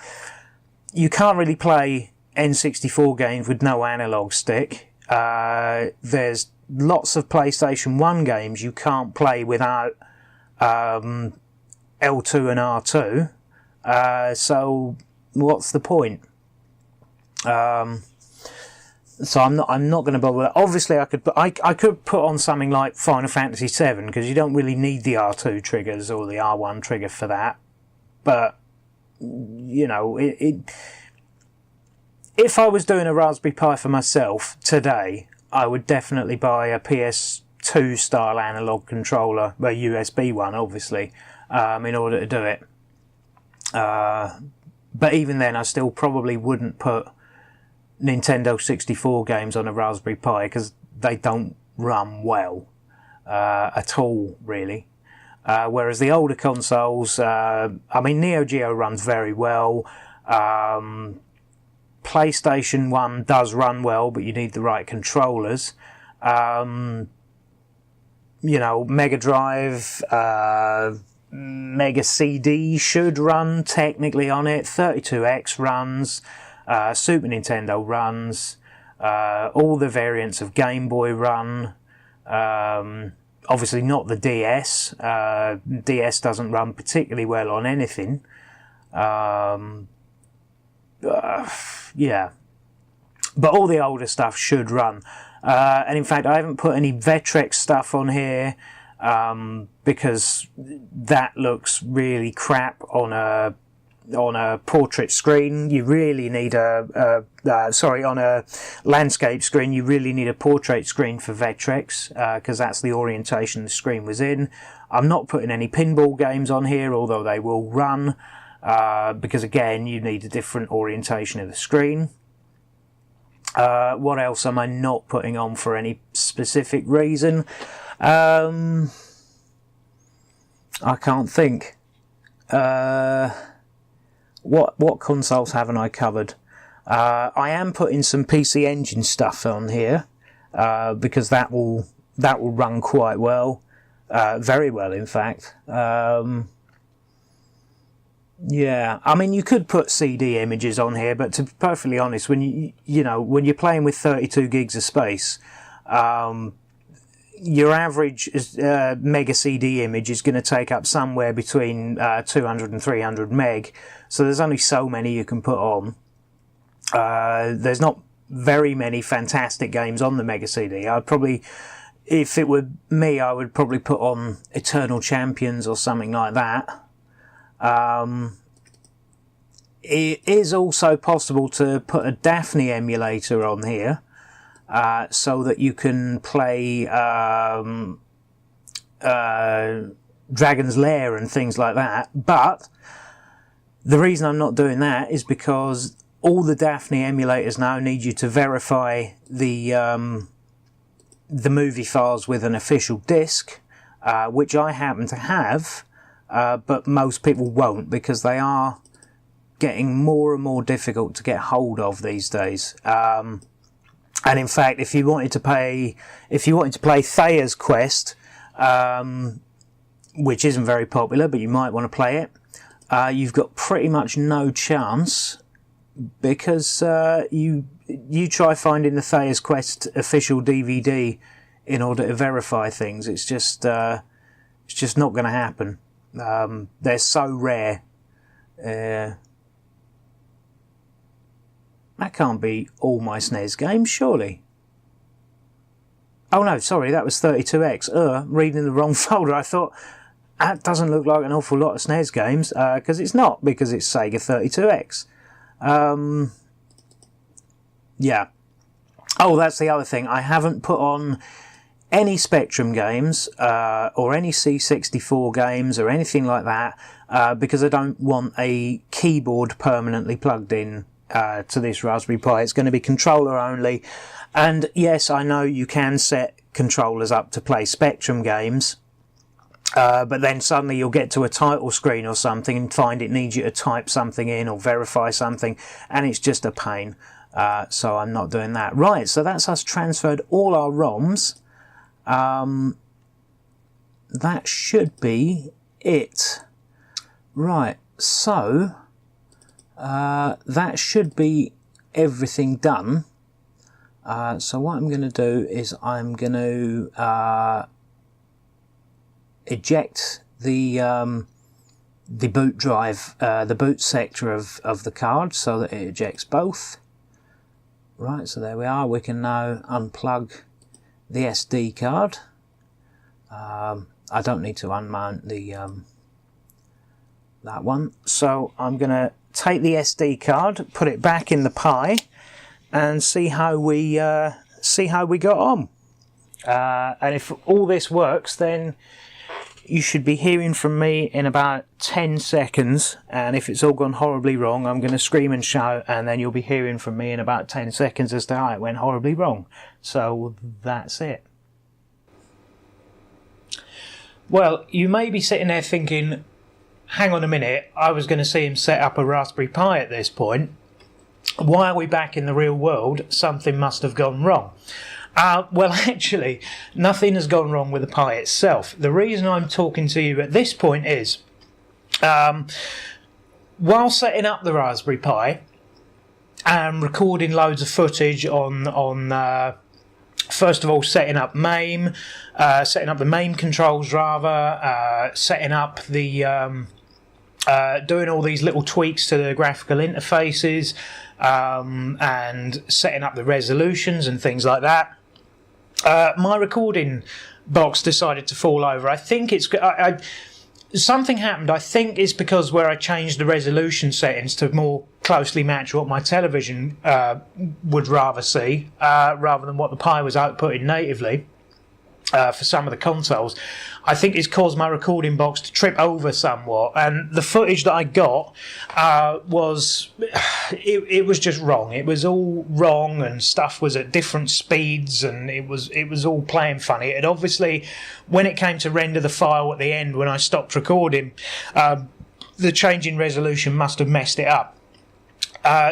you can't really play N64 games with no analog stick. There's lots of PlayStation 1 games you can't play without L2 and R2, so what's the point? So I'm not going to bother with that. Obviously, I could put on something like Final Fantasy VII, because you don't really need the R2 triggers or the R1 trigger for that. But you know, if I was doing a Raspberry Pi for myself today, I would definitely buy a PS2 style analog controller, a USB one, obviously, in order to do it. But even then, I still probably wouldn't put Nintendo 64 games on a Raspberry Pi, because they don't run well at all, really. Whereas the older consoles, I mean, Neo Geo runs very well. PlayStation 1 does run well, but you need the right controllers. You know, Mega Drive, Mega CD should run technically on it. 32X runs. Super Nintendo runs. All the variants of Game Boy run. Obviously not the DS. DS doesn't run particularly well on anything. Yeah. But all the older stuff should run. And in fact, I haven't put any Vectrex stuff on here, because that looks really crap on a portrait screen. You really need on a landscape screen, you really need a portrait screen for Vectrex, because that's the orientation the screen was in. I'm not putting any pinball games on here, although they will run, because again, you need a different orientation of the screen. What else am I not putting on for any specific reason? I can't think. What consoles haven't I covered? I am putting some PC Engine stuff on here, because that will run quite well, very well, in fact. Yeah, I mean, you could put CD images on here, but to be perfectly honest, when when you're playing with 32 gigs of space, your average mega CD image is going to take up somewhere between 200 and 300 meg, so there's only so many you can put on. There's not very many fantastic games on the mega CD. I'd probably, if it were me, I would probably put on Eternal Champions or something like that. It is also possible to put a Daphne emulator on here, so that you can play Dragon's Lair and things like that. But the reason I'm not doing that is because all the Daphne emulators now need you to verify the movie files with an official disk, which I happen to have. But most people won't, because they are getting more and more difficult to get hold of these days. And in fact, if you wanted to play Thea's Quest, which isn't very popular, but you might want to play it, you've got pretty much no chance, because you try finding the Thea's Quest official DVD in order to verify things. It's just not going to happen. They're so rare. That can't be all my SNES games, surely. Oh no, sorry, that was 32X. Reading the wrong folder. I thought, that doesn't look like an awful lot of SNES games, because it's not, because it's Sega 32X. Yeah. Oh, that's the other thing. I haven't put on any Spectrum games, or any C64 games, or anything like that, because I don't want a keyboard permanently plugged in to this Raspberry Pi. It's going to be controller only. And yes, I know you can set controllers up to play Spectrum games. But then suddenly you'll get to a title screen or something and find it needs you to type something in or verify something, and it's just a pain. So I'm not doing that. Right, so that's us transferred all our ROMs. That should be it. Right, so that should be everything done. So what I'm going to do is I'm going to eject the boot drive, the boot sector of the card, so that it ejects both. Right, so there we are. We can now unplug the SD card. I don't need to unmount the that one. So I'm going to take the SD card, put it back in the Pi, and see how we got on. And if all this works, then you should be hearing from me in about 10 seconds, and if it's all gone horribly wrong, I'm going to scream and shout, and then you'll be hearing from me in about 10 seconds as to how it went horribly wrong. So that's it. Well, you may be sitting there thinking, hang on a minute, I was going to see him set up a Raspberry Pi at this point. Why are we back in the real world? Something must have gone wrong. Well, actually, nothing has gone wrong with the Pi itself. The reason I'm talking to you at this point is, while setting up the Raspberry Pi and recording loads of footage on first of all, setting up MAME, setting up the MAME controls rather, setting up the doing all these little tweaks to the graphical interfaces, and setting up the resolutions and things like that. My recording box decided to fall over. I think it's something happened. I think it's because where I changed the resolution settings to more closely match what my television would rather see, rather than what the Pi was outputting natively for some of the consoles. I think it's caused my recording box to trip over somewhat, and the footage that I got was just wrong. It was all wrong, and stuff was at different speeds, and it was all playing funny. And obviously, when it came to render the file at the end, when I stopped recording, the change in resolution must have messed it up.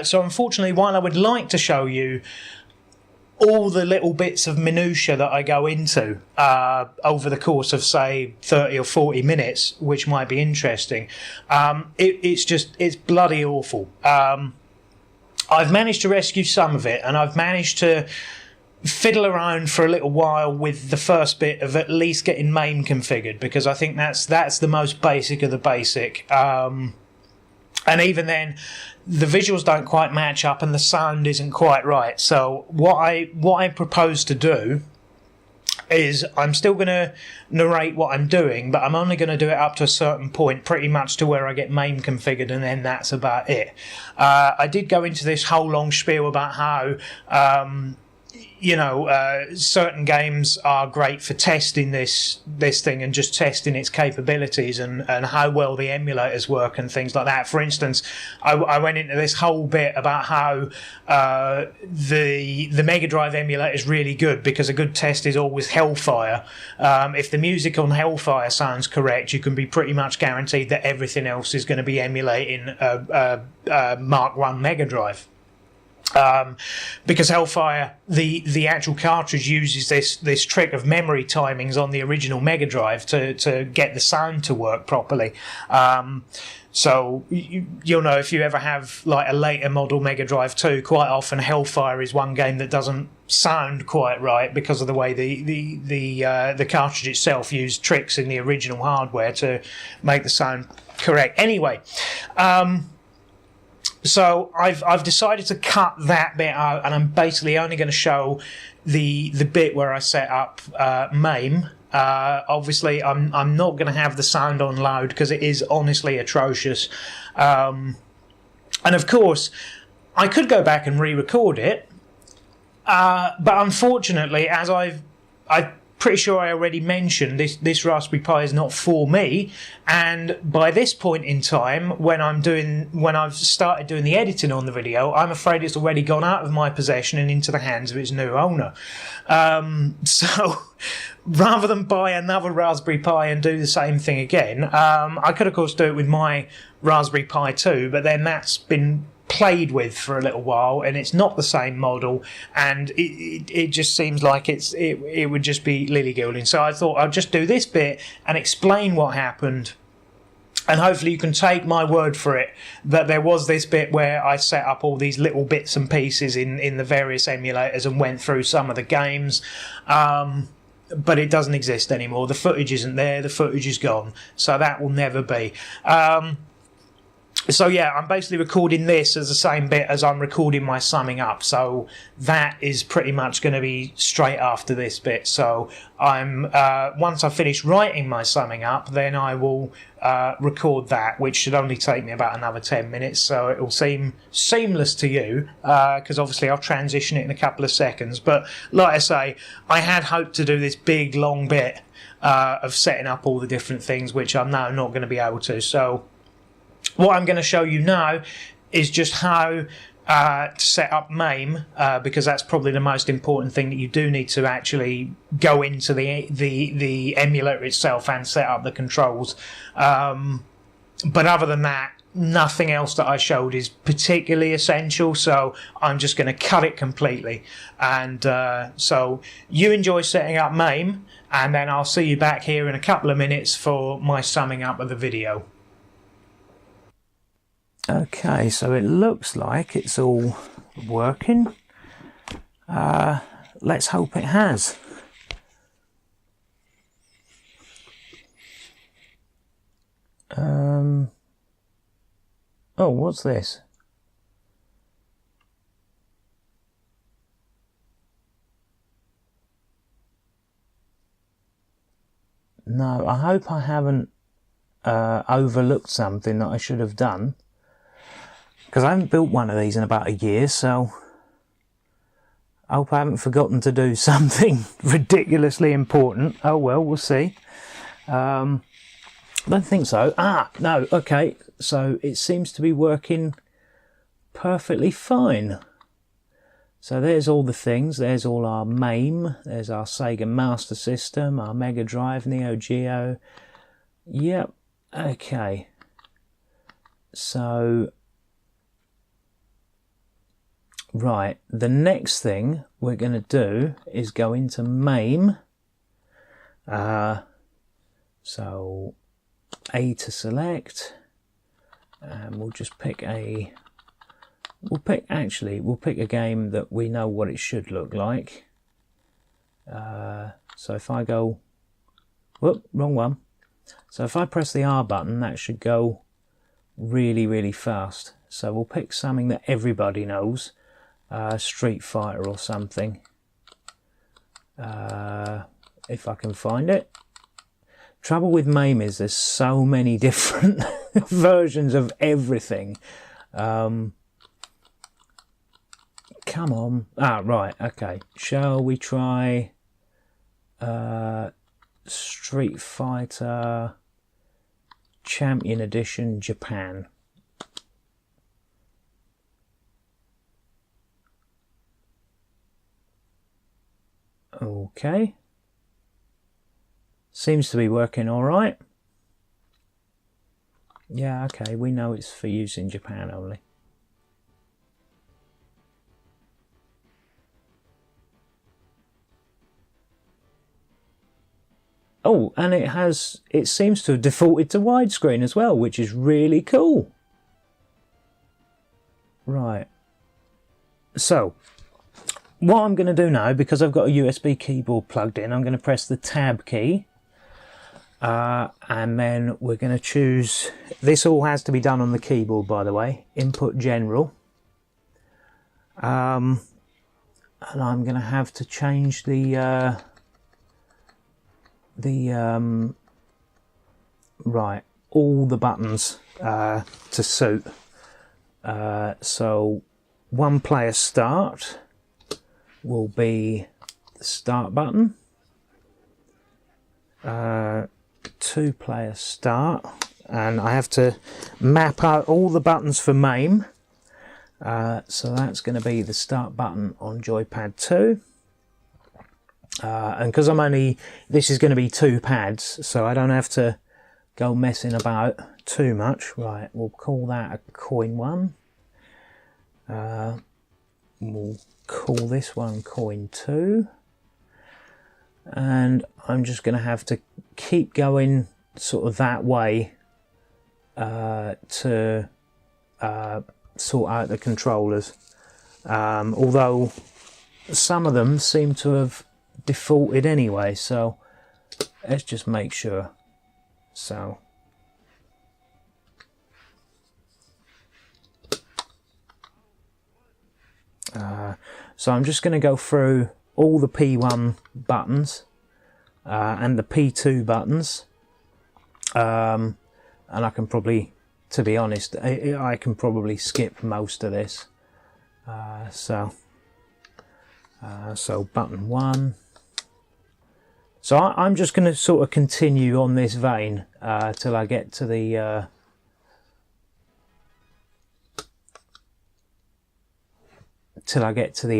So unfortunately, while I would like to show you all the little bits of minutiae that I go into over the course of, say, 30 or 40 minutes, which might be interesting, it's bloody awful. I've managed to rescue some of it, and I've managed to fiddle around for a little while with the first bit of at least getting MAME configured, because I think that's the most basic of the basic. And even then, the visuals don't quite match up and the sound isn't quite right. So what I propose to do is I'm still going to narrate what I'm doing, but I'm only going to do it up to a certain point, pretty much to where I get MAME configured, and then that's about it. I did go into this whole long spiel about how certain games are great for testing this thing and just testing its capabilities and how well the emulators work and things like that. For instance, I went into this whole bit about how the Mega Drive emulator is really good, because a good test is always Hellfire. If the music on Hellfire sounds correct, you can be pretty much guaranteed that everything else is going to be emulating a Mark I Mega Drive. Because Hellfire, the actual cartridge uses this trick of memory timings on the original Mega Drive to get the sound to work properly. So you'll know if you ever have like a later model Mega Drive 2, quite often Hellfire is one game that doesn't sound quite right because of the way the cartridge itself used tricks in the original hardware to make the sound correct. Anyway. So I've decided to cut that bit out, and I'm basically only going to show the bit where I set up MAME. Obviously, I'm not going to have the sound on loud because it is honestly atrocious. And of course, I could go back and re-record it, but unfortunately, as I've pretty sure I already mentioned this Raspberry Pi is not for me, and by this point in time, when I've started doing the editing on the video, I'm afraid it's already gone out of my possession and into the hands of its new owner. So rather than buy another Raspberry Pi and do the same thing again, I could of course do it with my Raspberry Pi 2, but then that's been played with for a little while and it's not the same model, and it just seems like it would just be lily gilding. So I thought I'd just do this bit and explain what happened, and hopefully you can take my word for it that there was this bit where I set up all these little bits and pieces in the various emulators and went through some of the games, but it doesn't exist anymore. The footage isn't there, the footage is gone, so that will never be. So yeah, I'm basically recording this as the same bit as I'm recording my summing up, so that is pretty much going to be straight after this bit. So I'm once I finish writing my summing up, then I will record that, which should only take me about another 10 minutes, so it will seem seamless to you, because obviously I'll transition it in a couple of seconds. But like I say, I had hoped to do this big long bit of setting up all the different things, which I'm now not going to be able to. So what I'm going to show you now is just how to set up MAME, because that's probably the most important thing that you do need to actually go into the emulator itself and set up the controls. But other than that, nothing else that I showed is particularly essential, so I'm just going to cut it completely. And so you enjoy setting up MAME, and then I'll see you back here in a couple of minutes for my summing up of the video. Okay, so it looks like it's all working. Let's hope it has. Oh, what's this? No, I hope I haven't overlooked something that I should have done, because I haven't built one of these in about a year, so I hope I haven't forgotten to do something ridiculously important. Oh well, we'll see. I don't think so. Ah, no, okay, so it seems to be working perfectly fine. So there's all the things. There's all our MAME, there's our Sega Master System, our Mega Drive, Neo Geo. Yep, okay. So right, the next thing we're going to do is go into MAME. So A to select, and we'll just pick a, we'll pick a game that we know what it should look like. So if I go, whoop, wrong one. So if I press the R button, that should go really, really fast. So we'll pick something that everybody knows. Street Fighter or something, if I can find it. Trouble with MAME is there's so many different versions of everything. Come on. Ah, right, okay. Shall we try Street Fighter Champion Edition Japan? Okay, seems to be working all right. Yeah, okay, we know it's for use in Japan only. Oh, and it seems to have defaulted to widescreen as well, which is really cool. Right, so what I'm going to do now, because I've got a USB keyboard plugged in, I'm going to press the Tab key, and then we're going to choose, this all has to be done on the keyboard by the way, Input General, and I'm going to have to change right, all the buttons to suit. So one player start will be the start button. 2-player start, and I have to map out all the buttons for MAME. So that's going to be the start button on joypad 2. And because this is going to be 2 pads, so I don't have to go messing about too much. Right, we'll call that a coin 1. We'll call this one coin 2. And I'm just going to have to keep going sort of that way to sort out the controllers. Although some of them seem to have defaulted anyway, so let's just make sure. So I'm just going to go through all the P1 buttons and the P2 buttons, and I can probably, to be honest, I can probably skip most of this. So button 1. So I'm just going to sort of continue on this vein till I get to the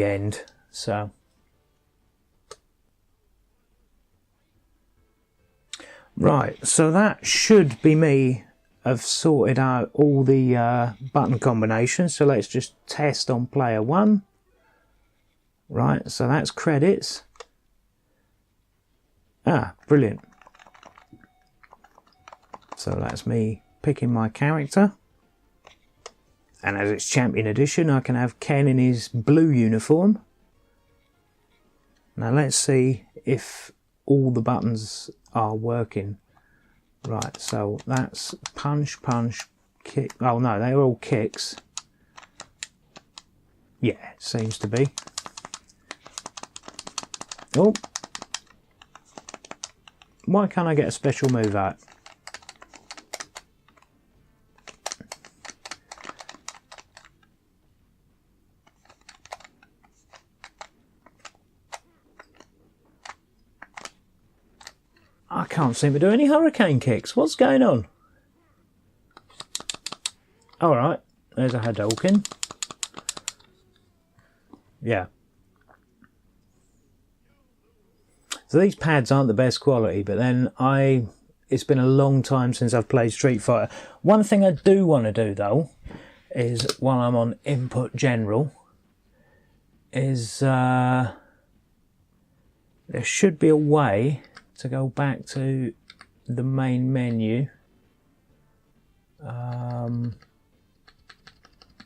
end. So right, so that should be me. I've sorted out all the button combinations, so let's just test on player 1. Right, so that's credits. Ah, brilliant. So that's me picking my character. And as it's Champion Edition, I can have Ken in his blue uniform. Now let's see if all the buttons are working. Right, so that's punch, punch, kick. Oh no, they're all kicks. Yeah, seems to be. Oh. Why can't I get a special move out? I can't seem to do any hurricane kicks. What's going on? Alright, there's a Hadouken. Yeah. So these pads aren't the best quality, but then it's been a long time since I've played Street Fighter. One thing I do want to do though, is while I'm on Input General, is there should be a way to go back to the main menu,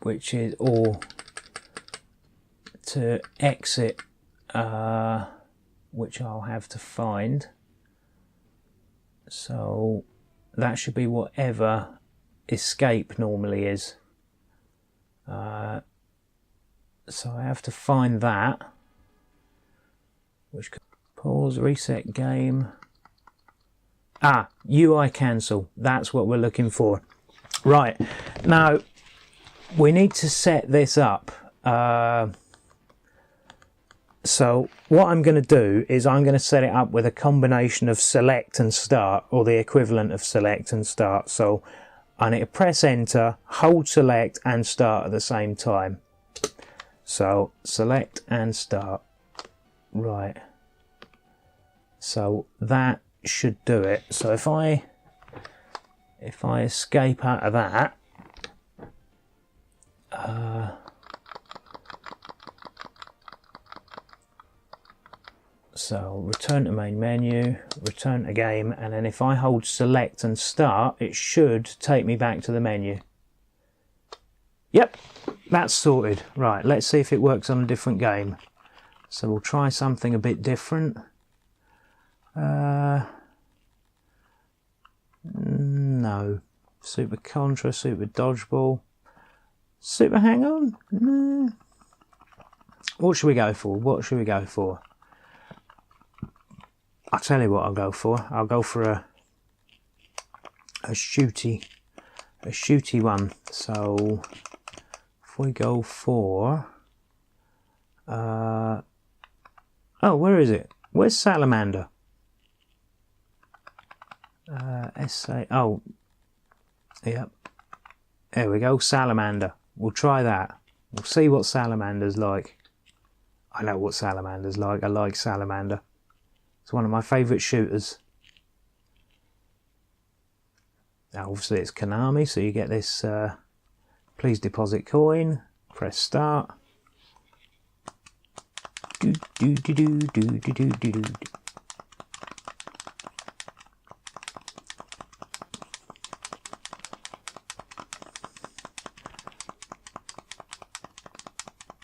which is, or to exit, which I'll have to find. So that should be whatever escape normally is. So I have to find that, which could pause, reset game. Ah, UI cancel. That's what we're looking for. Right, now we need to set this up. So what I'm going to do is I'm going to set it up with a combination of select and start, or the equivalent of select and start. So I need to press enter, hold select and start at the same time. So select and start. Right. So that should do it. So if I escape out of that, so return to main menu, return to game, and then if I hold select and start, it should take me back to the menu. Yep, that's sorted. Right, let's see if it works on a different game. So we'll try something a bit different. No. Super Contra, Super Dodgeball, Super Hang On? No. What should we go for? What should we go for? I'll tell you what I'll go for. I'll go for a shooty one. So if we go for oh, where is it? Where's Salamander? SA. Oh, yep. There we go. Salamander. We'll try that. We'll see what Salamander's like. I know what Salamander's like. I like Salamander. It's one of my favourite shooters. Now, obviously, it's Konami, so you get this. Please deposit coin. Press start. Do do do do do do do do do.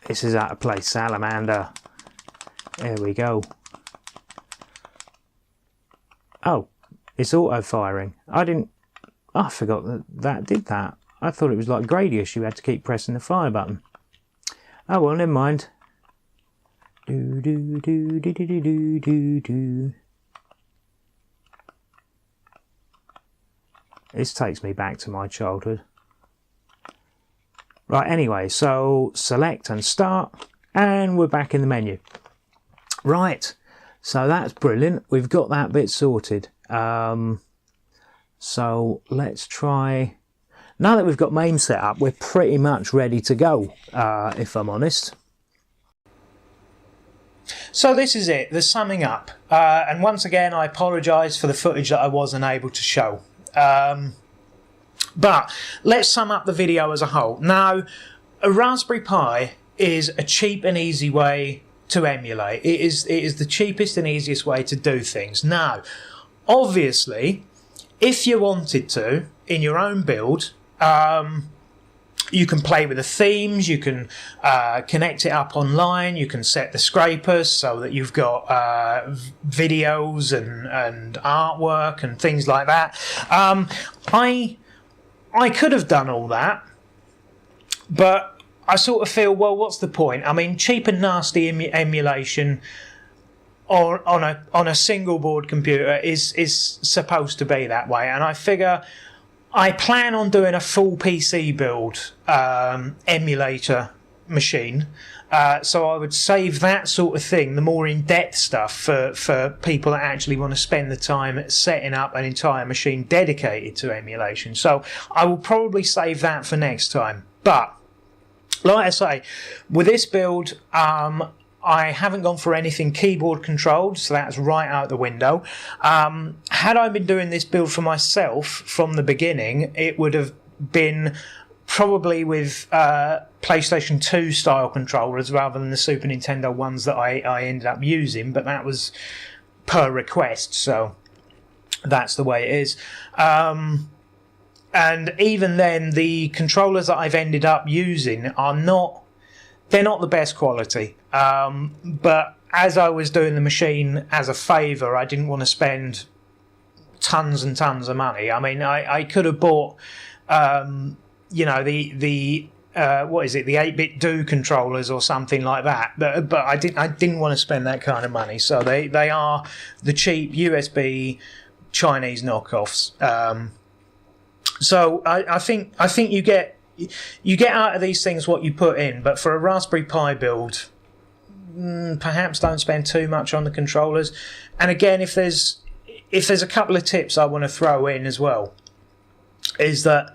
This is out of place, Salamander. There we go. Oh, it's auto-firing. I forgot that did that. I thought it was like Gradius, you had to keep pressing the fire button. Oh well, never mind. Do do do do do do do do. This takes me back to my childhood. Right, anyway, so select and start, and we're back in the menu. Right, so that's brilliant. We've got that bit sorted. So let's try. Now that we've got MAME set up, we're pretty much ready to go, if I'm honest. So this is it, the summing up. And once again, I apologise for the footage that I wasn't able to show. But let's sum up the video as a whole. Now, a Raspberry Pi is a cheap and easy way to emulate. It is the cheapest and easiest way to do things. Now, obviously, if you wanted to, in your own build, you can play with the themes, you can connect it up online, you can set the scrapers so that you've got videos and artwork and things like that. I could have done all that, but I sort of feel, well, what's the point? I mean, cheap and nasty emulation on a single board computer is supposed to be that way, and I figure I plan on doing a full PC build emulator machine, so I would save that sort of thing, the more in-depth stuff, for people that actually want to spend the time setting up an entire machine dedicated to emulation. So I will probably save that for next time. But like I say, with this build, I haven't gone for anything keyboard controlled, so that's right out the window. Had I been doing this build for myself from the beginning, it would have been probably with PlayStation 2 style controllers rather than the Super Nintendo ones that I ended up using, but that was per request, so that's the way it is. And even then, the controllers that I've ended up using are they're not the best quality. But as I was doing the machine as a favour, I didn't want to spend tons and tons of money. I mean, I could have bought, you know, the what is it, the 8-bit Do controllers or something like that. But I didn't want to spend that kind of money. So they are the cheap USB Chinese knockoffs. So I think you get out of these things what you put in. But for a Raspberry Pi build, perhaps don't spend too much on the controllers. And again, if there's a couple of tips I want to throw in as well, is that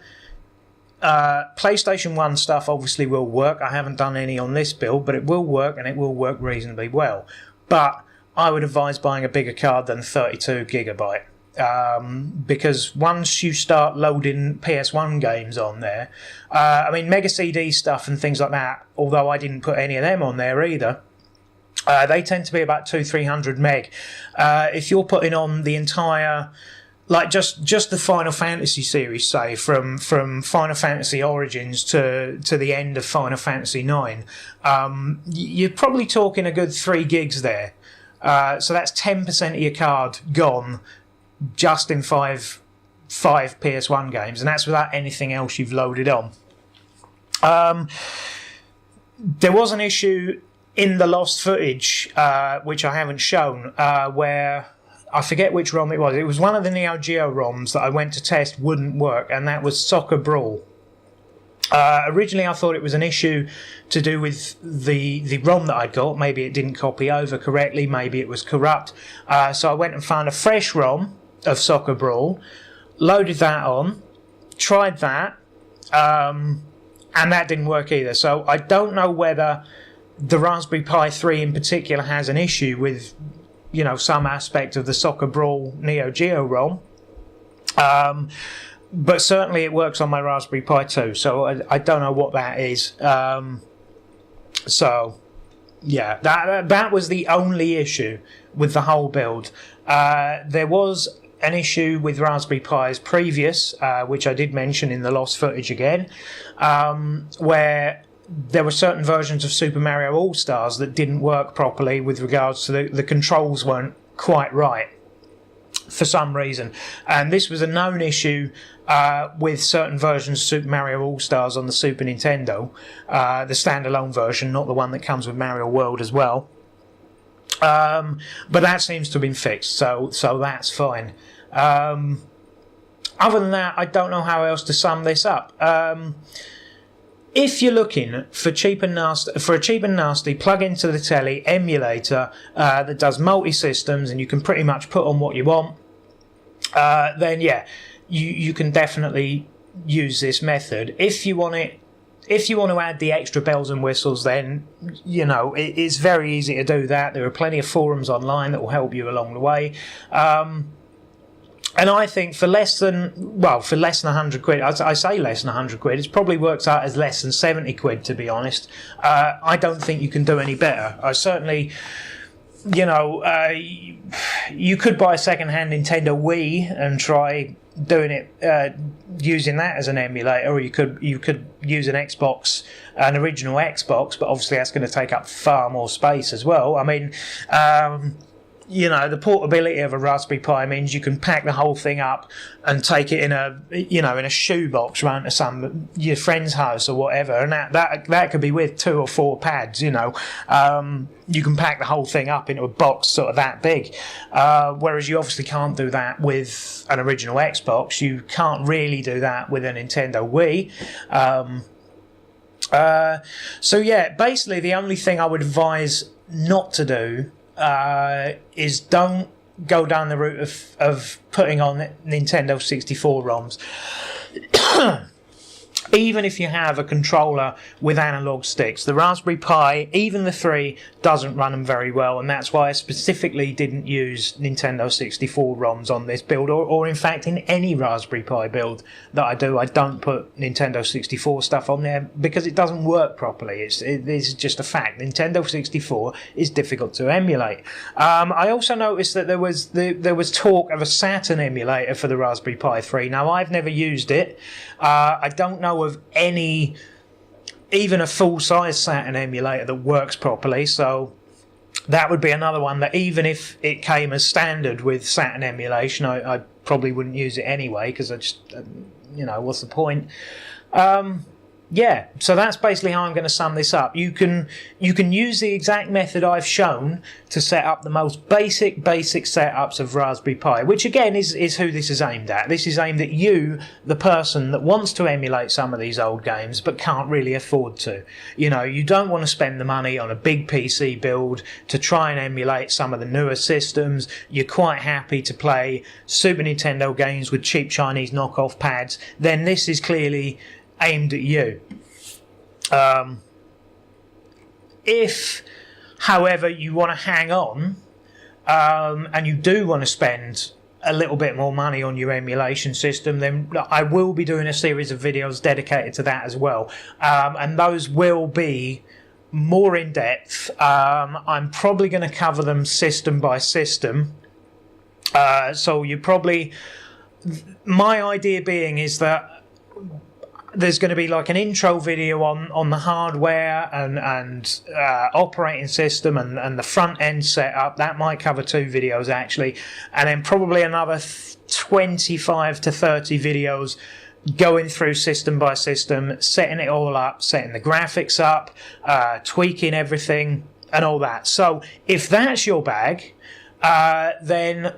PlayStation 1 stuff obviously will work. I haven't done any on this build, but it will work, and it will work reasonably well. But I would advise buying a bigger card than 32 gigabyte. Because once you start loading PS1 games on there, I mean, Mega CD stuff and things like that, although I didn't put any of them on there either, they tend to be about 200-300 meg. If you're putting on the entire, like just the Final Fantasy series, say from Final Fantasy Origins to the end of Final Fantasy 9, you're probably talking a good 3 gigs there. So that's 10% of your card gone just in five PS1 games, and that's without anything else you've loaded on. There was an issue in the lost footage, which I haven't shown, where I forget which ROM it was. It was one of the Neo Geo ROMs that I went to test wouldn't work, and that was Soccer Brawl. Originally I thought it was an issue to do with the ROM that I'd got. Maybe it didn't copy over correctly, maybe it was corrupt. So I went and found a fresh ROM, Soccer Brawl, loaded that on, tried that, and that didn't work either. So I don't know whether the Raspberry Pi 3 in particular has an issue with, some aspect of the Soccer Brawl Neo Geo ROM. But certainly it works on my Raspberry Pi 2, so I don't know what that is. So, yeah, that was the only issue with the whole build. There was an issue with Raspberry Pi's previous, which I did mention in the lost footage again, where there were certain versions of Super Mario All-Stars that didn't work properly with regards to the controls weren't quite right for some reason. And this was a known issue with certain versions of Super Mario All-Stars on the Super Nintendo, the standalone version, not the one that comes with Mario World as well. But that seems to have been fixed, so that's fine. Other than that, I don't know how else to sum this up. If you're looking for a cheap and nasty plug into the telly emulator that does multi-systems and you can pretty much put on what you want, then yeah, you can definitely use this method. If you want to add the extra bells and whistles, then it's very easy to do that. There are plenty of forums online that will help you along the way. And I think for less than 100 quid, I say less than 100 quid, it probably works out as less than 70 quid, to be honest. I don't think you can do any better. I certainly, you could buy a second-hand Nintendo Wii and try doing it using that as an emulator, or you could use an original Xbox, but obviously that's going to take up far more space as well. I mean, the portability of a Raspberry Pi means you can pack the whole thing up and take it in a shoebox round to your friend's house or whatever, and that could be with 2 or 4 pads. You can pack the whole thing up into a box sort of that big, whereas you obviously can't do that with an original Xbox. You can't really do that with a Nintendo Wii. So yeah, basically the only thing I would advise not to do is don't go down the route of putting on Nintendo 64 ROMs. Even if you have a controller with analog sticks, the Raspberry Pi, even the 3, doesn't run them very well, and that's why I specifically didn't use Nintendo 64 ROMs on this build, or in fact in any Raspberry Pi build that I do, I don't put Nintendo 64 stuff on there because it doesn't work properly. It's just a fact. Nintendo 64 is difficult to emulate. I also noticed that there was talk of a Saturn emulator for the Raspberry Pi 3. Now, I've never used it. I don't know of any, even a full-size Saturn emulator that works properly, so that would be another one that even if it came as standard with Saturn emulation, I probably wouldn't use it anyway, because I just, what's the point? Yeah, so that's basically how I'm going to sum this up. You can use the exact method I've shown to set up the most basic setups of Raspberry Pi, which again is who this is aimed at. This is aimed at you, the person that wants to emulate some of these old games but can't really afford to. You don't want to spend the money on a big PC build to try and emulate some of the newer systems. You're quite happy to play Super Nintendo games with cheap Chinese knockoff pads. Then this is clearly aimed at you. If, however, you want to hang on and you do want to spend a little bit more money on your emulation system, then I will be doing a series of videos dedicated to that as well, and those will be more in depth. I'm probably going to cover them system by system, so you probably, my idea being is that there's going to be like an intro video on the hardware and operating system and the front end setup. That might cover 2 videos actually, and then probably another 25 to 30 videos going through system by system, setting it all up, setting the graphics up, tweaking everything and all that. So if that's your bag, then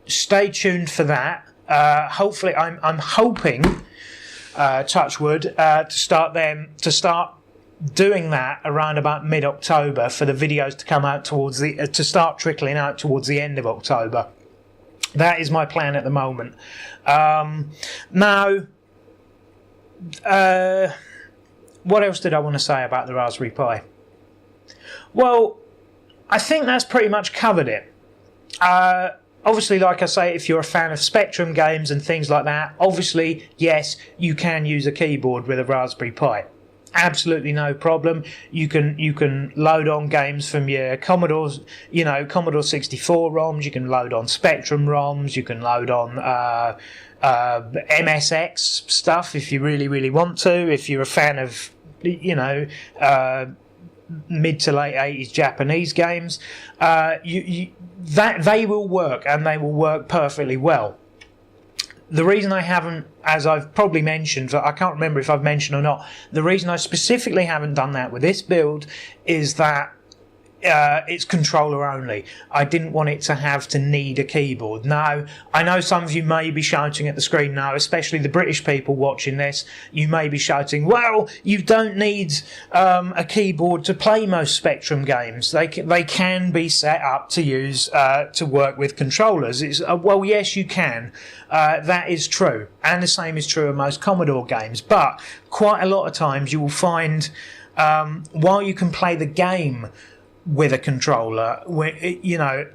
stay tuned for that. Hopefully, I'm hoping, touch wood, to start doing that around about mid-October for the videos to come out to start trickling out towards the end of October. That is my plan at the moment. Now, what else did I want to say about the Raspberry Pi? Well, I think that's pretty much covered it. Obviously, like I say, if you're a fan of Spectrum games and things like that, obviously, yes, you can use a keyboard with a Raspberry Pi. Absolutely no problem. You can load on games from your Commodore 64 ROMs. You can load on Spectrum ROMs. You can load on MSX stuff if you really want to. If you're a fan of mid to late 80s Japanese games, that they will work, and they will work perfectly well. The reason I haven't, as I've probably mentioned, I can't remember if I've mentioned or not, the reason I specifically haven't done that with this build is that it's controller only. I didn't want it to have to need a keyboard. Now, I know some of you may be shouting at the screen now, especially the British people watching this. You may be shouting, well, you don't need a keyboard to play most Spectrum games. They can be set up to use to work with controllers. Well, yes, you can. That is true. And the same is true of most Commodore games. But quite a lot of times you will find, while you can play the game with a controller,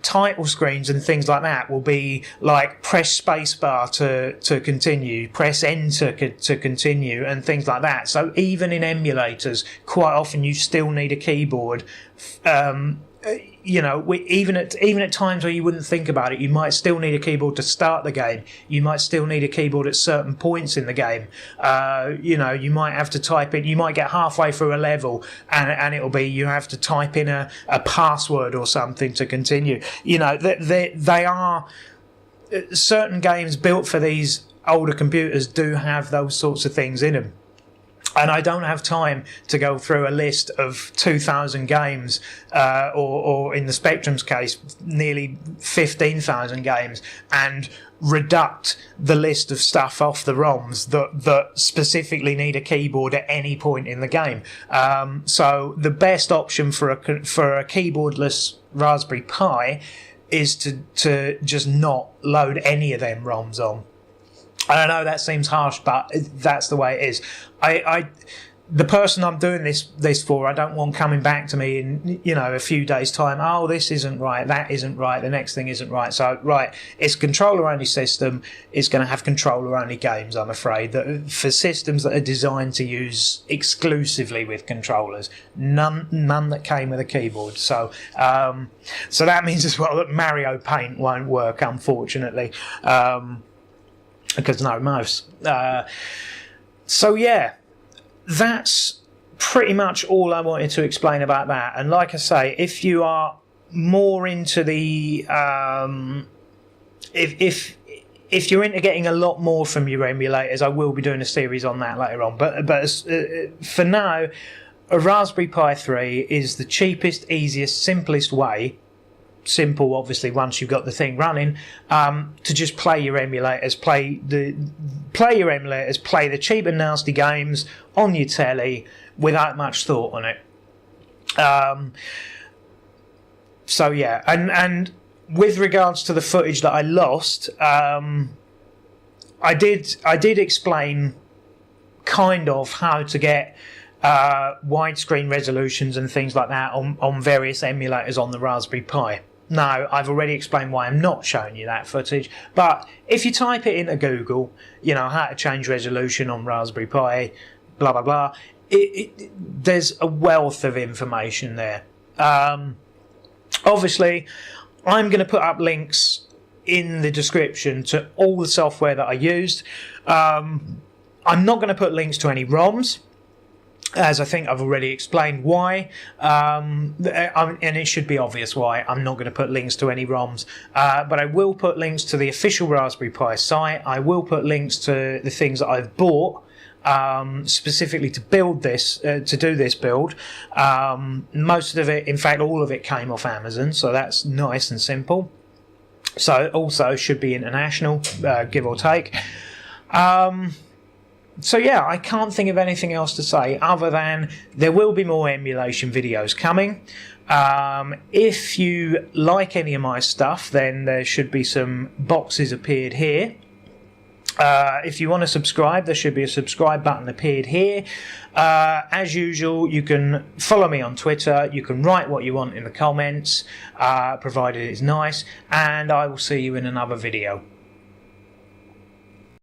title screens and things like that will be like press spacebar to continue, press enter to continue, and things like that. So even in emulators, quite often you still need a keyboard. Even at times where you wouldn't think about it, you might still need a keyboard to start the game. You might still need a keyboard at certain points in the game. You might have to type in. You might get halfway through a level, and it'll be you have to type in a password or something to continue. They are certain games built for these older computers do have those sorts of things in them. And I don't have time to go through a list of 2,000 games, or in the Spectrum's case, nearly 15,000 games, and reduct the list of stuff off the ROMs that specifically need a keyboard at any point in the game. So the best option for a keyboardless Raspberry Pi is to just not load any of them ROMs on. I know that seems harsh, but that's the way it is. The person I'm doing this for, I don't want coming back to me in a few days' time. Oh, this isn't right, that isn't right, the next thing isn't right. So it's a controller-only system. It's going to have controller-only games. I'm afraid that for systems that are designed to use exclusively with controllers, none that came with a keyboard. So that means as well that Mario Paint won't work, unfortunately. Because no mouse. So yeah, that's pretty much all I wanted to explain about that. And like I say, if you are more into the if you're into getting a lot more from your emulators, I will be doing a series on that later on. But for now, a Raspberry Pi 3 is the cheapest, easiest, simplest way. Simple, obviously, once you've got the thing running, to just play your emulators, play the cheap and nasty games on your telly without much thought on it. So yeah, and with regards to the footage that I lost, I did explain kind of how to get widescreen resolutions and things like that on various emulators on the Raspberry Pi. Now, I've already explained why I'm not showing you that footage, but if you type it into Google, how to change resolution on Raspberry Pi, blah, blah, blah, there's a wealth of information there. Obviously, I'm going to put up links in the description to all the software that I used. I'm not going to put links to any ROMs, as I think I've already explained why, and it should be obvious why. I'm not going to put links to any ROMs, but I will put links to the official Raspberry Pi site. I will put links to the things that I've bought specifically to build this, to do this build. Most of it, in fact all of it, came off Amazon, so that's nice and simple. So it also should be international, give or take. So yeah, I can't think of anything else to say other than there will be more emulation videos coming. If you like any of my stuff, then there should be some boxes appeared here. If you want to subscribe, there should be a subscribe button appeared here. As usual, you can follow me on Twitter, you can write what you want in the comments, provided it's nice, and I will see you in another video.